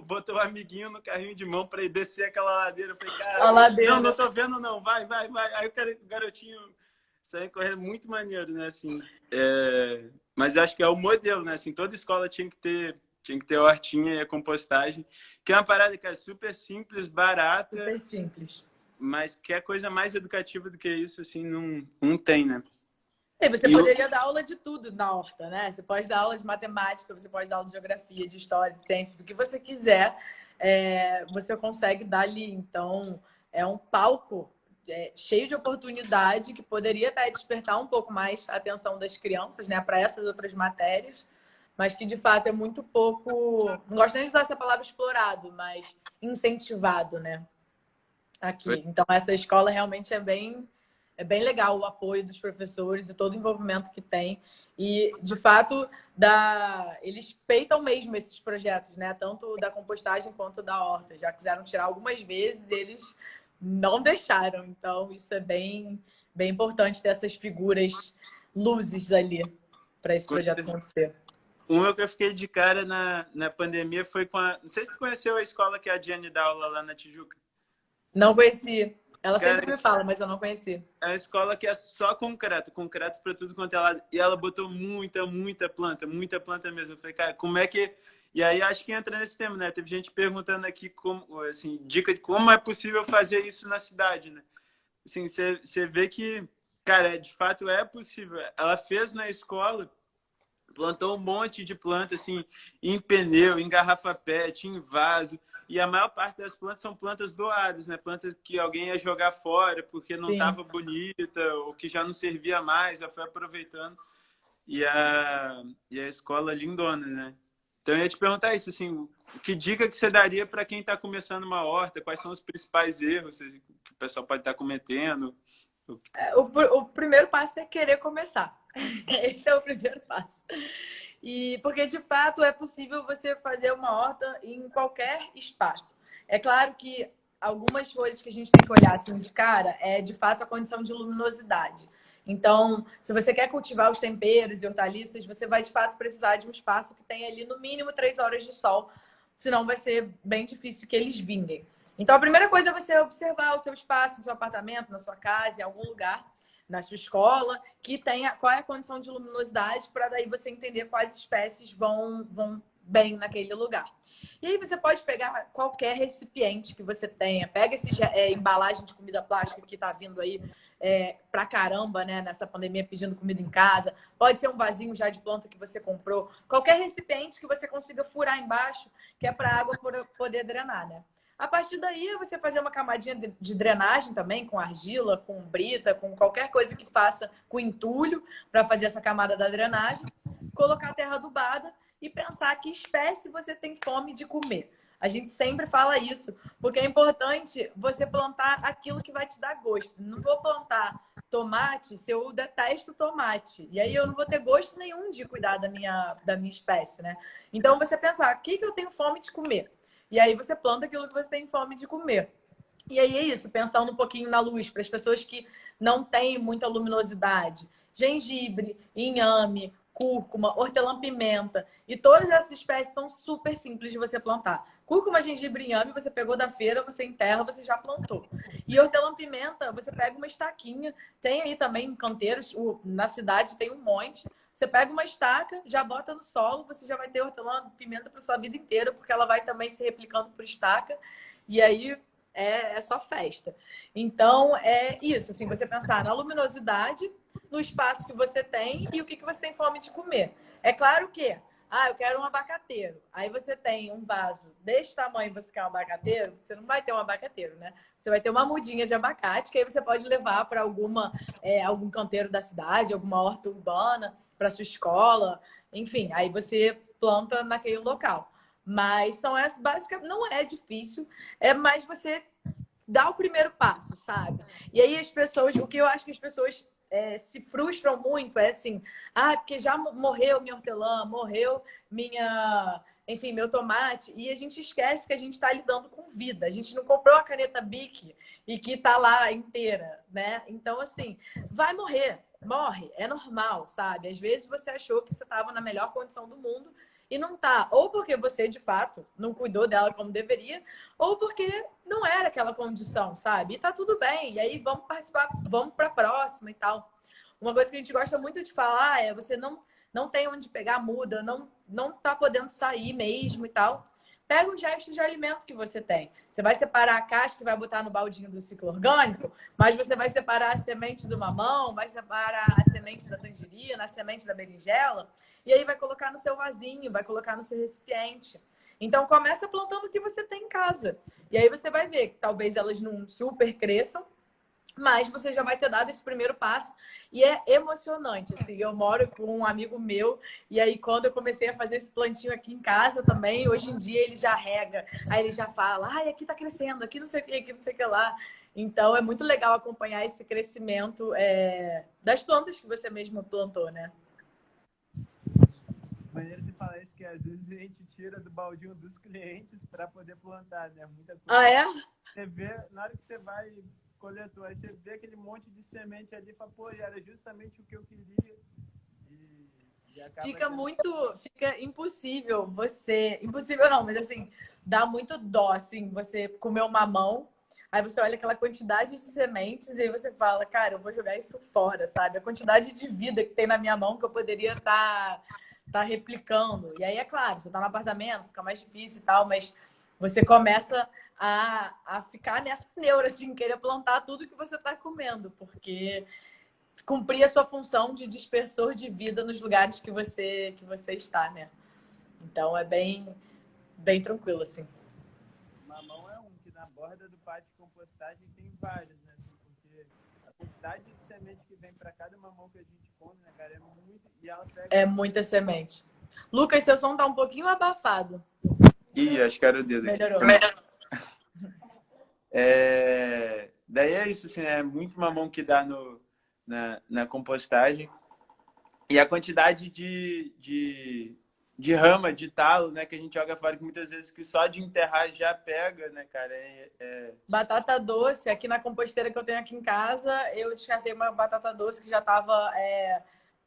Botou um amiguinho no carrinho de mão para ir descer aquela ladeira. Eu falei, A cara, não ladeira. tô vendo não, vai. Aí o garotinho saiu correndo, muito maneiro, né? Assim, mas eu acho que é o modelo, né? Assim, toda escola tinha que ter hortinha e a compostagem, que é uma parada, cara, super simples, barata, Super simples. mas que é coisa mais educativa do que isso, assim, não tem, né? E você E o, poderia dar aula de tudo na horta, né? Você pode dar aula de matemática, você pode dar aula de geografia, de história, de ciência, do que você quiser, você consegue dar ali. Então, é um palco cheio de oportunidade que poderia até despertar um pouco mais a atenção das crianças, né, para essas outras matérias, mas que de fato é muito pouco. Não gosto nem de usar essa palavra explorado, mas incentivado, né? Aqui. Então, essa escola realmente é bem legal o apoio dos professores e todo o envolvimento que tem. E, de fato, eles peitam mesmo esses projetos, né? Tanto da compostagem quanto da horta. Já quiseram tirar algumas vezes, eles não deixaram. Então, isso é bem, bem importante ter essas figuras luzes ali para esse projeto acontecer. Uma que eu fiquei de cara na pandemia foi com a. Não sei se tu conheceu a escola que a Diane dá aula lá na Tijuca. Não conheci. Ela Cara, sempre me fala, mas eu não conheci. é uma escola que é só concreto para tudo quanto é lado. E ela botou muita planta mesmo. Eu falei, cara, como é que. E aí acho que entra nesse tema, né? Teve gente perguntando aqui como, assim, dica de como é possível fazer isso na cidade, né? Assim, você vê que, cara, de fato é possível. Ela fez na escola, plantou um monte de planta, assim, em pneu, em garrafa PET, em vaso. E a maior parte das plantas são plantas doadas, né? Plantas que alguém ia jogar fora porque não Sim. estava bonita ou que já não servia mais, já foi aproveitando. E a escola lindona, né? Então eu ia te perguntar isso, assim, que dica que você daria para quem está começando uma horta? Quais são os principais erros que o pessoal pode estar cometendo? O primeiro passo é querer começar. Esse é o primeiro passo. E porque de fato é possível você fazer uma horta em qualquer espaço. É claro que algumas coisas que a gente tem que olhar assim de cara é de fato a condição de luminosidade. Então, se você quer cultivar os temperos e hortaliças, você vai de fato precisar de um espaço que tenha ali no mínimo 3 horas de sol, senão vai ser bem difícil que eles vinguem. Então, a primeira coisa é você observar o seu espaço, no seu apartamento, na sua casa, em algum lugar, na sua escola, que tenha qual é a condição de luminosidade, para daí você entender quais espécies vão bem naquele lugar. E aí você pode pegar qualquer recipiente que você tenha. Pega essa embalagem de comida plástica que está vindo aí pra caramba, né, nessa pandemia, pedindo comida em casa. Pode ser um vasinho já de planta que você comprou. Qualquer recipiente que você consiga furar embaixo, que é para a água poder drenar, né? A partir daí, você fazer uma camadinha de drenagem também, com argila, com brita, com qualquer coisa que faça com entulho, para fazer essa camada da drenagem. Colocar a terra adubada e pensar que espécie você tem fome de comer. A gente sempre fala isso, porque é importante você plantar aquilo que vai te dar gosto. Não vou plantar tomate se eu detesto tomate. E aí eu não vou ter gosto nenhum de cuidar da minha espécie, né? Então, você pensar, o que eu tenho fome de comer? E aí você planta aquilo que você tem fome de comer. E aí é isso, pensando um pouquinho na luz, para as pessoas que não têm muita luminosidade. Gengibre, inhame, cúrcuma, hortelã-pimenta. E todas essas espécies são super simples de você plantar. Cúrcuma, gengibre, inhame, você pegou da feira, você enterra, você já plantou. E hortelã-pimenta, você pega uma estaquinha. Tem aí também canteiros, na cidade tem um monte. Você pega uma estaca, já bota no solo, você já vai ter hortelã-pimenta para sua vida inteira, porque ela vai também se replicando por estaca. E aí é só festa. Então, é isso, assim, você pensar na luminosidade, no espaço que você tem e o que você tem fome de comer. É claro que, eu quero um abacateiro. Aí você tem um vaso desse tamanho, você quer um abacateiro, você não vai ter um abacateiro, né? Você vai ter uma mudinha de abacate, que aí você pode levar para algum canteiro da cidade, alguma horta urbana, para sua escola, enfim, aí você planta naquele local. Mas são essas, basicamente, não é difícil, é mais você dá o primeiro passo, sabe? E aí as pessoas, o que eu acho que as pessoas se frustram muito é assim, porque já morreu minha hortelã, morreu minha, enfim, meu tomate, e a gente esquece que a gente está lidando com vida. A gente não comprou a caneta Bic e que tá lá inteira, né? Então, assim, vai morrer, morre, é normal, sabe? Às vezes você achou que você estava na melhor condição do mundo e não tá. Ou porque você, de fato, não cuidou dela como deveria, ou porque não era aquela condição, sabe? E tá tudo bem. E aí vamos participar, vamos para a próxima e tal. Uma coisa que a gente gosta muito de falar é você não tem onde pegar muda, não tá podendo sair mesmo e tal. Pega os restos de alimento que você tem. Você vai separar a casca e vai botar no baldinho do ciclo orgânico, mas você vai separar a semente do mamão, vai separar a semente da tangerina, a semente da berinjela, e aí vai colocar no seu vasinho, vai colocar no seu recipiente. Então começa plantando o que você tem em casa. E aí você vai ver que talvez elas não super cresçam, mas você já vai ter dado esse primeiro passo e é emocionante, assim. Eu moro com um amigo meu e aí quando eu comecei a fazer esse plantio aqui em casa também, hoje em dia ele já rega, aí ele já fala, aqui tá crescendo, aqui não sei o que, aqui não sei o que lá. Então é muito legal acompanhar esse crescimento das plantas que você mesmo plantou, né? Maneiro você falar isso, que às vezes a gente tira do baldinho dos clientes para poder plantar, né? Muita coisa. Ah, é? Você vê, na hora que você vai coletor, aí você vê aquele monte de semente ali e fala, pô, era justamente o que eu queria. E acaba fica impossível você, impossível não, mas assim, dá muito dó, assim, você comer um mamão, aí você olha aquela quantidade de sementes e aí você fala, cara, eu vou jogar isso fora, sabe? A quantidade de vida que tem na minha mão que eu poderia tá replicando. E aí, é claro, você tá no apartamento, fica mais difícil e tal, mas você começa a ficar nessa neura, assim, querer plantar tudo que você tá comendo, porque cumprir a sua função de dispersor de vida nos lugares que você está, né? Então é bem tranquilo, assim. Mamão é um que na borda do pátio de compostagem tem vários, né? Assim, porque a quantidade de semente que vem para cada mamão que a gente come, né, cara, é muito. E ela pega... É muita semente. Lucas, seu som tá um pouquinho abafado. Ih, acho que era o dedo aqui. Melhorou. Daí é isso, assim, é muito mamão que dá na compostagem. E a quantidade de rama, de talo, né, que a gente joga fora, que muitas vezes que só de enterrar já pega, né, cara? Batata doce, aqui na composteira que eu tenho aqui em casa, eu descartei uma batata doce que já tava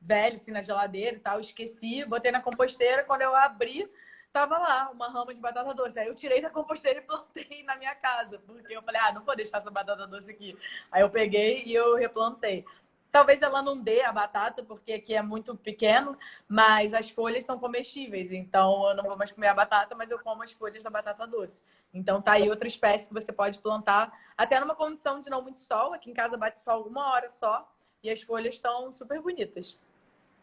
velha, assim, na geladeira e tal, esqueci, botei na composteira, quando eu abri, tava lá uma rama de batata doce. Aí eu tirei da composteira e plantei na minha casa, porque eu falei, não vou deixar essa batata doce aqui. Aí eu peguei e eu replantei. Talvez ela não dê a batata, porque aqui é muito pequeno, mas as folhas são comestíveis. Então, eu não vou mais comer a batata, mas eu como as folhas da batata doce. Então, tá aí outra espécie que você pode plantar, até numa condição de não muito sol. Aqui em casa bate sol 1 hora só, e as folhas estão super bonitas.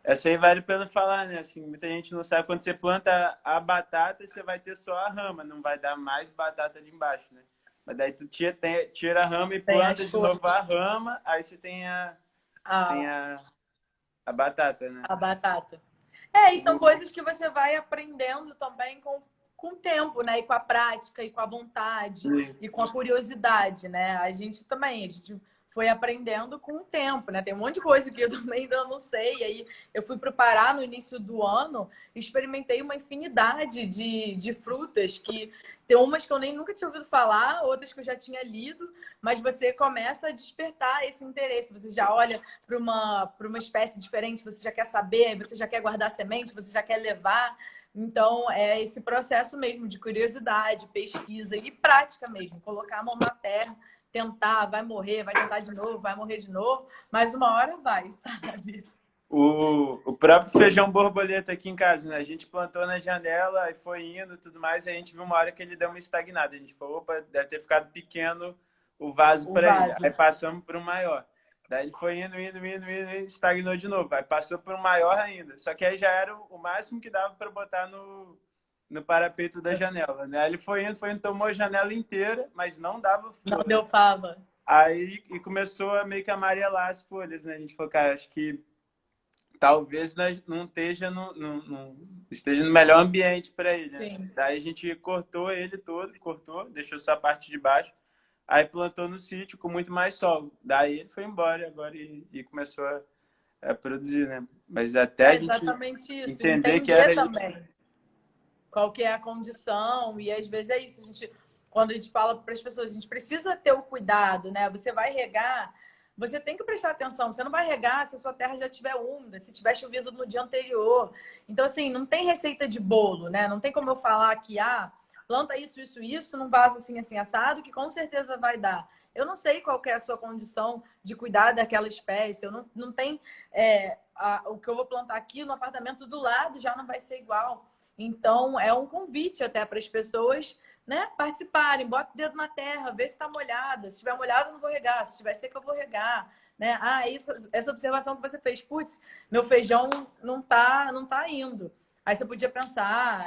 Essa aí vale a pena falar, né? Assim, muita gente não sabe, quando você planta a batata, você vai ter só a rama, não vai dar mais batata ali embaixo, né? Mas daí tu tira a rama e planta de novo a rama, aí você tem a batata, né? A batata. E são coisas que você vai aprendendo também com o tempo, né? E com a prática, e com a vontade, e com a curiosidade, né? A gente foi aprendendo com o tempo, né? Tem um monte de coisa que eu também ainda não sei. E aí eu fui para o Pará no início do ano, experimentei uma infinidade de frutas que tem umas que eu nem nunca tinha ouvido falar, outras que eu já tinha lido, mas você começa a despertar esse interesse. Você já olha para uma espécie diferente, você já quer saber, você já quer guardar semente, você já quer levar. Então, é esse processo mesmo de curiosidade, pesquisa e prática mesmo. Colocar a mão na terra, tentar, vai morrer, vai tentar de novo, vai morrer de novo, mas uma hora vai, sabe? O próprio feijão borboleta aqui em casa, né? A gente plantou na janela e foi indo e tudo mais, e a gente viu uma hora que ele deu uma estagnada. A gente falou, opa, deve ter ficado pequeno o vaso para ele. Aí passamos para o maior. Daí ele foi indo, estagnou de novo. Aí passou por um maior ainda. Só que aí já era o máximo que dava para botar no parapeito da janela, né? Aí ele foi indo, tomou a janela inteira, mas não dava flor. Não deu fava. Aí e começou a meio que amarelar as folhas, né? A gente falou, cara, acho que talvez não esteja esteja no melhor ambiente para ele, né? Daí a gente cortou ele todo, deixou só a parte de baixo. aí plantou no sítio com muito mais sol. Daí ele foi embora agora e começou a produzir, né? Mas até a É gente exatamente isso. entender que Entender era isso. também qual que é a condição. E às vezes é isso. Quando a gente fala para as pessoas, a gente precisa ter o cuidado, né? Você vai regar, você tem que prestar atenção. Você não vai regar se a sua terra já estiver úmida, se tiver chovido no dia anterior. Então, assim, não tem receita de bolo, né? Não tem como eu falar que, planta isso, isso, isso, num vaso assim, assim, assado, que com certeza vai dar. Eu não sei qual que é a sua condição de cuidar daquela espécie. Eu não tem o que eu vou plantar aqui no apartamento do lado já não vai ser igual. Então, é um convite até para as pessoas, né, participarem. Bota o dedo na terra, vê se está molhada. Se estiver molhada, eu não vou regar. Se estiver seca, eu vou regar. Né? Essa observação que você fez. Putz, meu feijão não tá indo. Aí você podia pensar,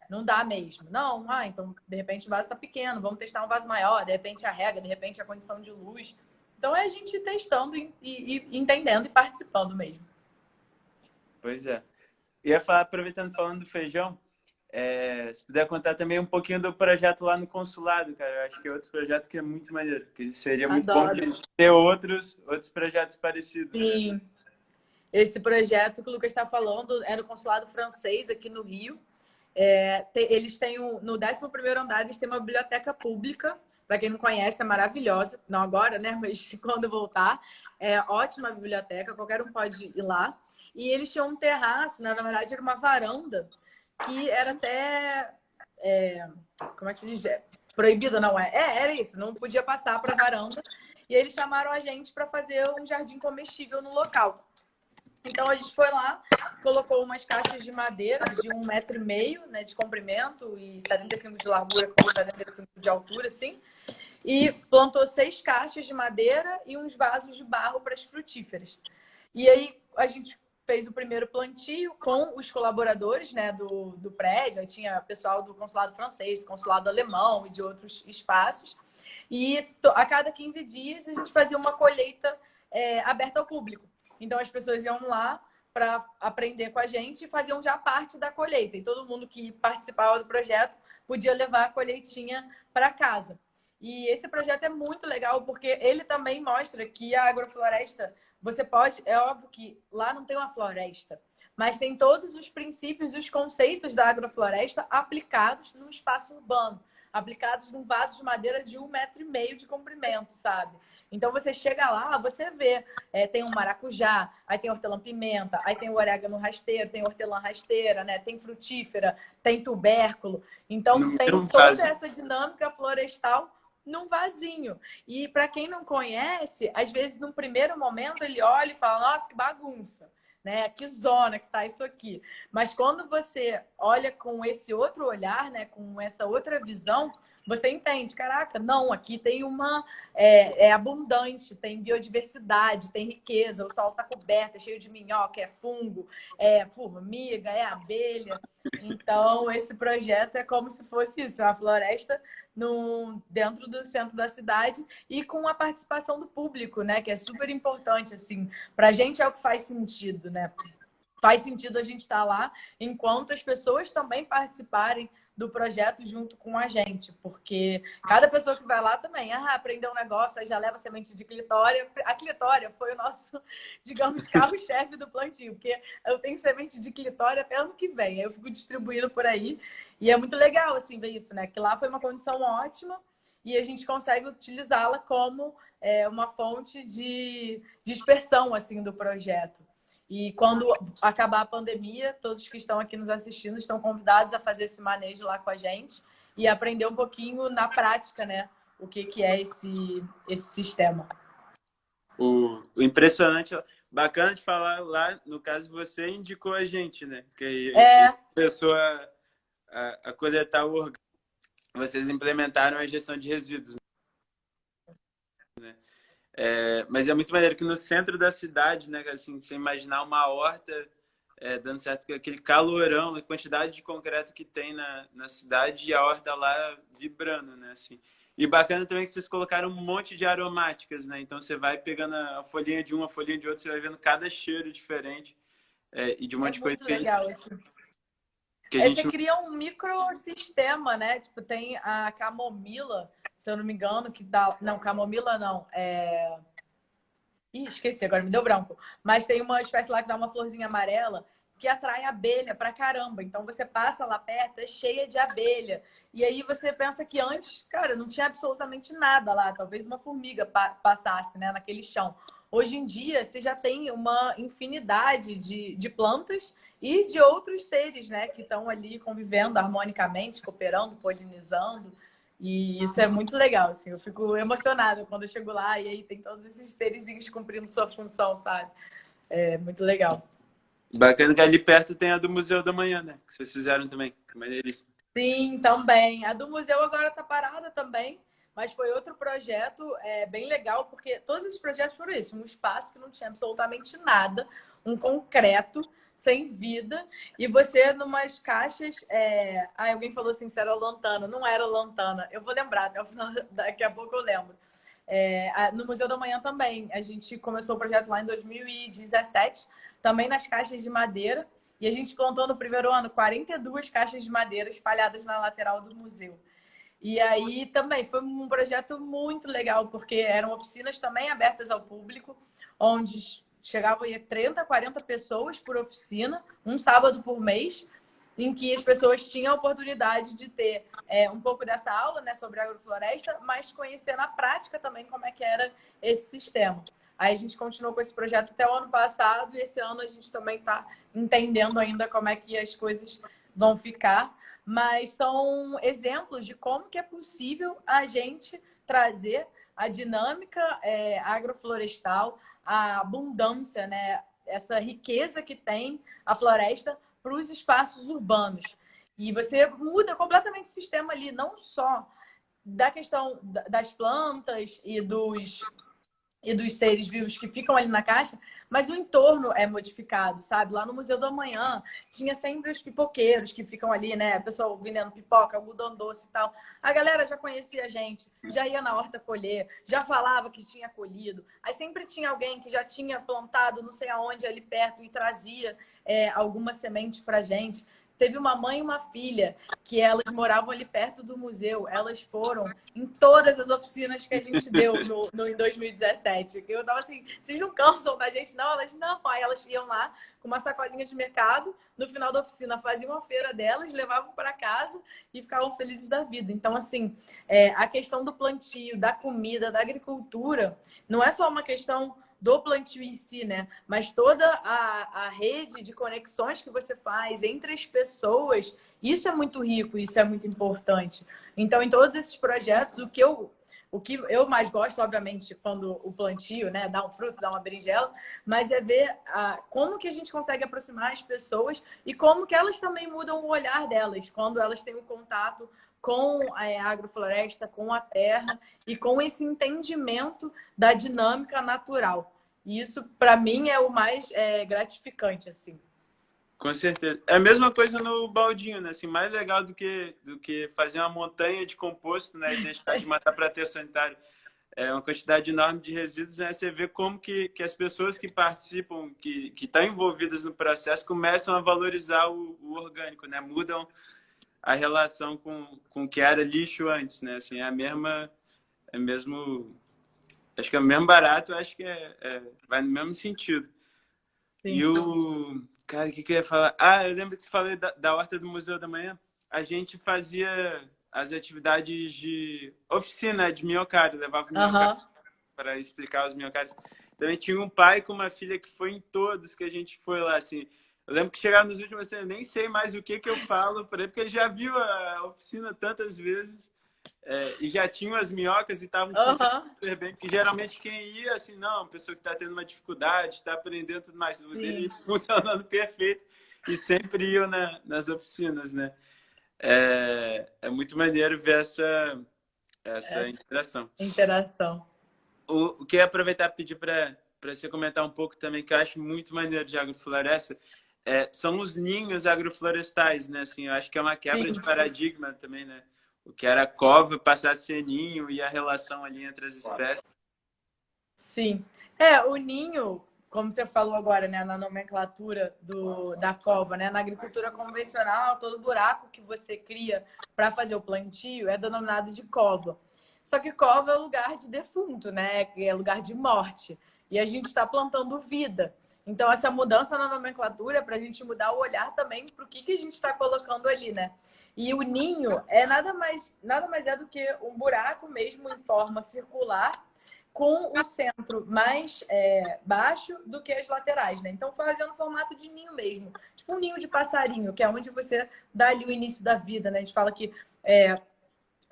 não dá mesmo. Não, então, de repente o vaso está pequeno, vamos testar um vaso maior, de repente a rega, de repente a condição de luz. Então é a gente testando e entendendo e participando mesmo. Pois é. Ia falar, aproveitando falando do feijão, se puder contar também um pouquinho do projeto lá no consulado, cara. Eu acho que é outro projeto que é muito maneiro, que seria muito bom ter outros projetos parecidos. Sim. Né? Esse projeto que o Lucas está falando é no consulado francês aqui no Rio. Eles têm no 11º andar, eles têm uma biblioteca pública. Para quem não conhece, é maravilhosa. Não agora, né? Mas quando voltar. É ótima biblioteca, qualquer um pode ir lá. E eles tinham um terraço, né? Na verdade, era uma varanda que era até... como é que se diz? Proibida, não é? Era isso. Não podia passar para a varanda. E eles chamaram a gente para fazer um jardim comestível no local. Então, a gente foi lá, colocou umas caixas de madeira de 1,5 m, né, de comprimento e 75 de largura com 75 de altura, assim. E plantou 6 caixas de madeira e uns vasos de barro para as frutíferas. E aí, a gente fez o primeiro plantio com os colaboradores, né, do prédio. Aí tinha pessoal do consulado francês, do consulado alemão e de outros espaços. E a cada 15 dias, a gente fazia uma colheita aberta ao público. Então, as pessoas iam lá para aprender com a gente e faziam já parte da colheita. E todo mundo que participava do projeto podia levar a colheitinha para casa. E esse projeto é muito legal porque ele também mostra que a agrofloresta, você pode... É óbvio que lá não tem uma floresta, mas tem todos os princípios e os conceitos da agrofloresta aplicados num espaço urbano, aplicados num vaso de madeira de 1,5 m de comprimento, sabe? Então, você chega lá, você vê, tem um maracujá, aí tem hortelã-pimenta, aí tem o orégano rasteiro, tem hortelã rasteira, né? Tem frutífera, tem tubérculo. Então, tem toda essa dinâmica florestal num vasinho. E para quem não conhece, às vezes, num primeiro momento, ele olha e fala, nossa, que bagunça. Né? Que zona que tá isso aqui. Mas quando você olha com esse outro olhar, né? Com essa outra visão, você entende, caraca, não, aqui tem é abundante, tem biodiversidade, tem riqueza, o sol está coberto, é cheio de minhoca, é fungo, é formiga, é abelha. Então, esse projeto é como se fosse isso, uma floresta dentro do centro da cidade e com a participação do público, né? Que é super importante, assim. Pra gente é o que faz sentido, né? Faz sentido a gente estar lá enquanto as pessoas também participarem do projeto junto com a gente, porque cada pessoa que vai lá também, aprendeu um negócio, aí já leva semente de clitória. A clitória foi o nosso, digamos, carro-chefe do plantio, porque eu tenho semente de clitória até ano que vem, aí eu fico distribuindo por aí, e é muito legal, assim, ver isso, né? Que lá foi uma condição ótima e a gente consegue utilizá-la como uma fonte de dispersão, assim, do projeto. E quando acabar a pandemia, todos que estão aqui nos assistindo estão convidados a fazer esse manejo lá com a gente e aprender um pouquinho na prática, né? O que é esse sistema. O impressionante, bacana de falar lá, no caso, você indicou a gente, né? Que começou a coletar o orgânico. Vocês implementaram a gestão de resíduos, né? Mas é muito maneiro que no centro da cidade, né, assim, você imaginar uma horta dando certo com aquele calorão, a quantidade de concreto que tem na cidade e a horta lá vibrando, né, assim. E bacana também que vocês colocaram um monte de aromáticas, né, então você vai pegando a folhinha de uma, a folhinha de outra, você vai vendo cada cheiro diferente e de um monte de coisa. É muito legal isso. Você cria um microsistema, né, tipo, tem a camomila, se eu não me engano, que dá... Não, camomila não. Ih, esqueci, agora me deu branco. Mas tem uma espécie lá que dá uma florzinha amarela que atrai abelha pra caramba. Então você passa lá perto, é cheia de abelha. E aí você pensa que antes, cara, não tinha absolutamente nada lá. Talvez uma formiga passasse, né, naquele chão. Hoje em dia, você já tem uma infinidade de plantas e de outros seres, né, que estão ali convivendo harmonicamente, cooperando, polinizando. E isso é muito legal, assim. Eu fico emocionada quando eu chego lá e aí tem todos esses serizinhos cumprindo sua função, sabe? É muito legal. Bacana que ali perto tem a do Museu da Manhã, né? Que vocês fizeram também. Maneiríssimo. Sim, também. A do museu agora está parada também, mas foi outro projeto bem legal, porque todos esses projetos foram isso, um espaço que não tinha absolutamente nada, um concreto, sem vida, e você numas caixas... alguém falou assim, se era lantana. Não era lantana. Eu vou lembrar, até o final, daqui a pouco eu lembro. No Museu da Manhã também. A gente começou o projeto lá em 2017, também nas caixas de madeira. E a gente plantou no primeiro ano 42 caixas de madeira espalhadas na lateral do museu. E aí também foi um projeto muito legal, porque eram oficinas também abertas ao público, onde chegavam a 30, 40 pessoas por oficina, um sábado por mês, em que as pessoas tinham a oportunidade de ter um pouco dessa aula, né, sobre agrofloresta, mas conhecer na prática também como é que era esse sistema. Aí a gente continuou com esse projeto até o ano passado e esse ano a gente também está entendendo ainda como é que as coisas vão ficar. Mas são exemplos de como que é possível a gente trazer a dinâmica agroflorestal, a abundância, né? Essa riqueza que tem a floresta para os espaços urbanos. E você muda completamente o sistema ali, não só da questão das plantas e dos seres vivos que ficam ali na caixa, mas o entorno é modificado, sabe? Lá no Museu da Manhã tinha sempre os pipoqueiros que ficam ali, né? O pessoal vendendo pipoca, algodão doce e tal. A galera já conhecia a gente, já ia na horta colher, já falava que tinha colhido. Aí sempre tinha alguém que já tinha plantado não sei aonde ali perto e trazia alguma semente pra gente. Teve uma mãe e uma filha que elas moravam ali perto do museu. Elas foram em todas as oficinas que a gente deu em 2017. Eu tava assim, vocês não cansam da gente? Não, elas não. Aí elas iam lá com uma sacolinha de mercado. No final da oficina faziam a feira delas, levavam para casa e ficavam felizes da vida. Então, assim, a questão do plantio, da comida, da agricultura, não é só uma questão do plantio em si, né? Mas toda a rede de conexões que você faz entre as pessoas, isso é muito rico, isso é muito importante. Então, em todos esses projetos, o que eu mais gosto, obviamente, quando o plantio, né, dá um fruto, dá uma berinjela, mas é ver como que a gente consegue aproximar as pessoas e como que elas também mudam o olhar delas quando elas têm um contato com a agrofloresta, com a terra e com esse entendimento da dinâmica natural. E isso, para mim, é o mais gratificante, assim. Com certeza. É a mesma coisa no baldinho, né? Assim, mais legal do que fazer uma montanha de composto, né? E deixar de matar para aterro sanitário. É uma quantidade enorme de resíduos, né? Você vê como que as pessoas que participam, que estão envolvidas no processo, começam a valorizar o orgânico, né? Mudam a relação com o que era lixo antes, né? Assim, acho que é o mesmo barato, acho que vai no mesmo sentido. Sim. E cara, o que eu ia falar? Eu lembro que você falou da horta do Museu da Manhã. A gente fazia as atividades de oficina de minhocário, levava minhocário para explicar os minhocários. Também tinha um pai com uma filha que foi em todos que a gente foi lá, assim. Eu lembro que chegava nos últimos, eu nem sei mais o que eu falo para ele, porque ele já viu a oficina tantas vezes e já tinham as minhocas e estavam funcionando super bem, porque geralmente quem ia, assim, não, uma pessoa que está tendo uma dificuldade, está aprendendo tudo mais, ele funcionando perfeito e sempre iam nas oficinas, né? É muito maneiro ver essa interação. O que eu ia aproveitar e pedir para você comentar um pouco também, que eu acho muito maneiro de agrofloresta, são os ninhos agroflorestais, né? Assim, eu acho que é uma quebra de paradigma também, né? O que era cova passar a ser ninho e a relação ali entre as espécies. Sim. O ninho, como você falou agora, né, na nomenclatura da cova, né, na agricultura convencional, todo buraco que você cria para fazer o plantio é denominado de cova. só que cova é lugar de defunto, né? É lugar de morte. E a gente está plantando vida. Então, essa mudança na nomenclatura é para a gente mudar o olhar também para o que a gente está colocando ali, né? E o ninho é nada mais é do que um buraco mesmo em forma circular, com o centro mais baixo do que as laterais, né? Então, fazendo formato de ninho mesmo. Tipo um ninho de passarinho, que é onde você dá ali o início da vida, né? A gente fala que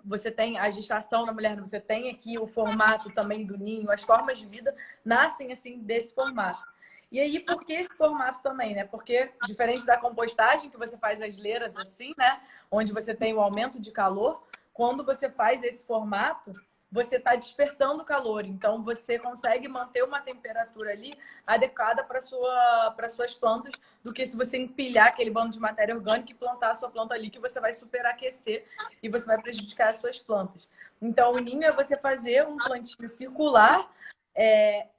você tem a gestação da mulher, você tem aqui o formato também do ninho, as formas de vida nascem assim desse formato. E aí, por que esse formato também, né? Porque, diferente da compostagem, que você faz as leiras assim, né? Onde você tem o aumento de calor, quando você faz esse formato, você está dispersando o calor. Então, você consegue manter uma temperatura ali adequada para suas plantas, do que se você empilhar aquele bando de matéria orgânica e plantar a sua planta ali, que você vai superaquecer e você vai prejudicar as suas plantas. Então, o ninho é você fazer um plantio circular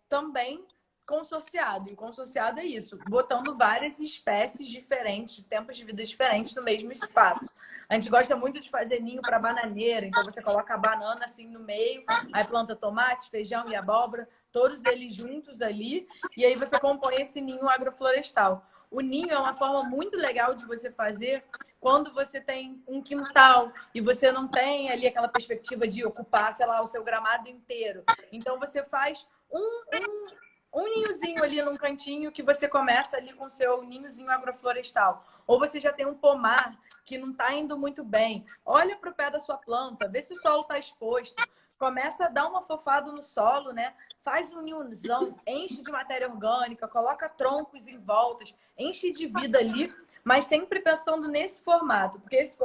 também consorciado. E o consorciado é isso, botando várias espécies diferentes, de tempos de vida diferentes no mesmo espaço. A gente gosta muito de fazer ninho para bananeira, então você coloca a banana assim no meio, aí planta tomate, feijão e abóbora, todos eles juntos ali, e aí você compõe esse ninho agroflorestal. O ninho é uma forma muito legal de você fazer quando você tem um quintal e você não tem ali aquela perspectiva de ocupar, sei lá, o seu gramado inteiro. Então você faz um ninhozinho ali num cantinho que você começa ali com o seu ninhozinho agroflorestal. Ou você já tem um pomar que não está indo muito bem. Olha para o pé da sua planta, vê se o solo está exposto. Começa a dar uma fofada no solo, né? Faz um ninhozão, enche de matéria orgânica, coloca troncos em voltas, enche de vida ali, mas sempre pensando nesse formato, porque esse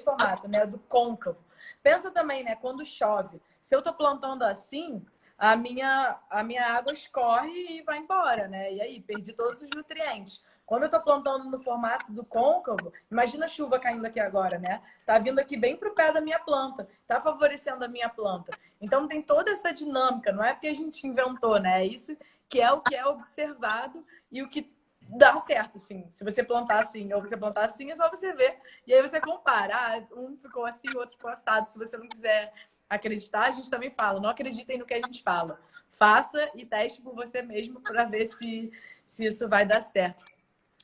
formato, né, do côncavo. Pensa também, né, quando chove. Se eu estou plantando assim, a minha água escorre e vai embora, né? E aí, perdi todos os nutrientes. Quando eu estou plantando no formato do côncavo, imagina a chuva caindo aqui agora, né? Tá vindo aqui bem pro pé da minha planta, tá favorecendo a minha planta. Então tem toda essa dinâmica, não é porque a gente inventou, né? É isso que é o que é observado e o que dá certo, sim. Se você plantar assim ou você plantar assim, é só você ver. E aí você compara. Ah, um ficou assim, o outro ficou assado. Se você não quiser acreditar, a gente também fala. Não acreditem no que a gente fala. Faça e teste por você mesmo para ver se isso vai dar certo.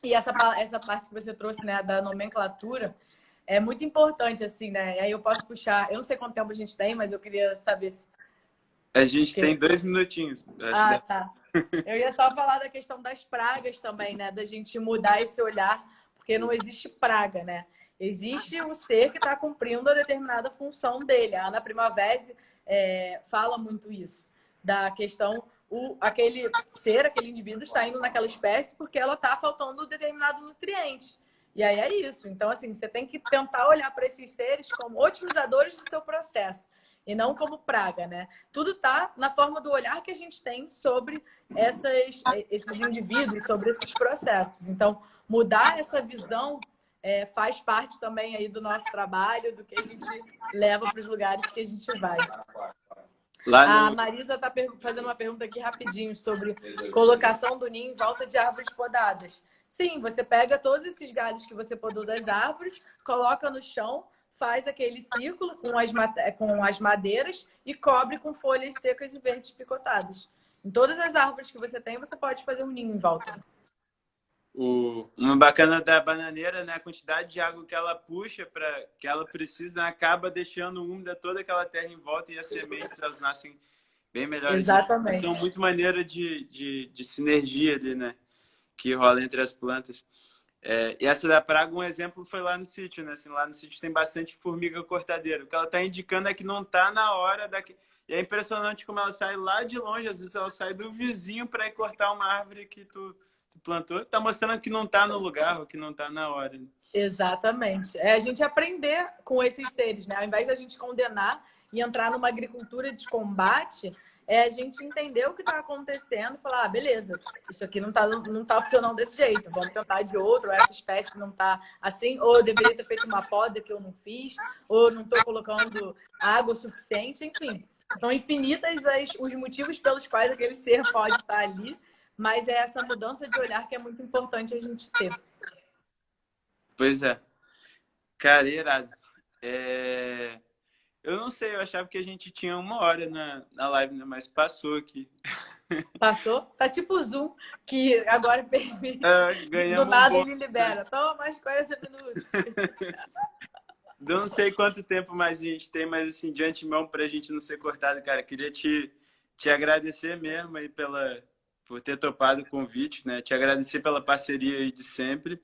E essa parte que você trouxe, né, da nomenclatura, é muito importante, assim, né? E aí eu posso puxar... Eu não sei quanto tempo a gente tem, mas eu queria saber se... A gente tem 2 minutinhos. Tá. Eu ia só falar da questão das pragas também, né? Da gente mudar esse olhar, porque não existe praga, né? Existe o ser que está cumprindo a determinada função dele. A Ana Primavera fala muito isso, da questão... aquele indivíduo está indo naquela espécie porque ela está faltando um determinado nutriente. E aí é isso. Então, assim, você tem que tentar olhar para esses seres como otimizadores do seu processo e não como praga, né? Tudo está na forma do olhar que a gente tem sobre esses indivíduos, sobre esses processos. Então, mudar essa visão faz parte também aí do nosso trabalho, do que a gente leva para os lugares que a gente vai. A Marisa está fazendo uma pergunta aqui rapidinho sobre colocação do ninho em volta de árvores podadas. Sim, você pega todos esses galhos que você podou das árvores, coloca no chão, faz aquele círculo com as madeiras e cobre com folhas secas e verdes picotadas. Em todas as árvores que você tem, você pode fazer um ninho em volta. Uma bacana da bananeira, né? A quantidade de água que ela puxa, que ela precisa, né? Acaba deixando úmida toda aquela terra em volta e as sementes elas nascem bem melhores. Exatamente. São muito maneira de sinergia ali, né? Que rola entre as plantas. E essa da praga, um exemplo foi lá no sítio, né? Assim, lá no sítio tem bastante formiga cortadeira. O que ela está indicando é que não está na hora E é impressionante como ela sai lá de longe, às vezes ela sai do vizinho para ir cortar uma árvore que tu plantou, tá mostrando que não tá no lugar, ou que não tá na hora. Exatamente. É a gente aprender com esses seres, né? Ao invés da gente condenar e entrar numa agricultura de combate, é a gente entender o que está acontecendo e falar, beleza, isso aqui não tá funcionando desse jeito, vamos tentar de outro, ou essa espécie não tá assim, ou eu deveria ter feito uma poda que eu não fiz, ou não estou colocando água suficiente, enfim. São infinitas os motivos pelos quais aquele ser pode estar ali, mas é essa mudança de olhar que é muito importante a gente ter. Pois é. Cara, irado. Eu não sei, eu achava que a gente tinha 1 hora na live, né? Mas passou aqui. Passou? Tá tipo o Zoom, que agora permite. Do Ganhamos nada um ele libera. Toma mais 40 minutos. Eu não sei quanto tempo mais a gente tem, mas assim, de antemão, pra gente não ser cortado, cara, queria te agradecer mesmo aí por ter topado o convite, né? Te agradecer pela parceria aí de sempre.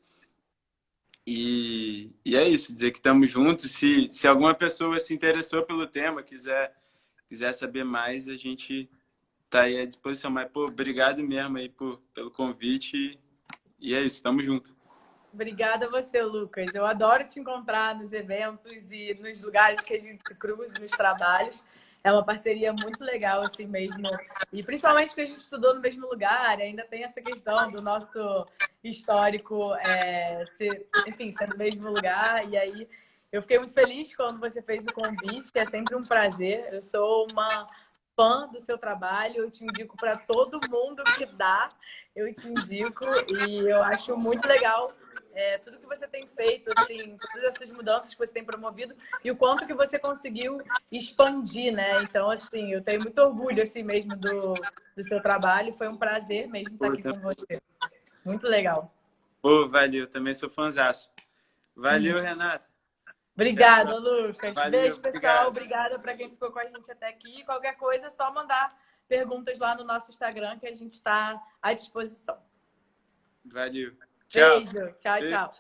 E é isso, dizer que estamos juntos. Se alguma pessoa se interessou pelo tema, quiser saber mais, a gente tá aí à disposição. Mas, pô, obrigado mesmo aí pelo convite. E é isso, estamos juntos. Obrigada a você, Lucas. Eu adoro te encontrar nos eventos e nos lugares que a gente se cruza, nos trabalhos. É uma parceria muito legal, assim mesmo. E principalmente porque a gente estudou no mesmo lugar, ainda tem essa questão do nosso histórico, ser no mesmo lugar. E aí eu fiquei muito feliz quando você fez o convite, é sempre um prazer. Eu sou uma fã do seu trabalho, eu te indico para todo mundo que dá, eu te indico. E eu acho muito legal tudo que você tem feito, assim, todas essas mudanças que você tem promovido e o quanto que você conseguiu expandir, né? Então, assim, eu tenho muito orgulho, assim mesmo, do seu trabalho. Foi um prazer mesmo estar aqui com você. Muito legal. Pô, valeu. Também sou fãzaço. Valeu, Renata. Obrigada, Lucas. Valeu, Beijo, pessoal. obrigado. Obrigada para quem ficou com a gente até aqui. Qualquer coisa, é só mandar perguntas lá no nosso Instagram que a gente está à disposição. Valeu. Tchau. Beijo. Tchau, tchau.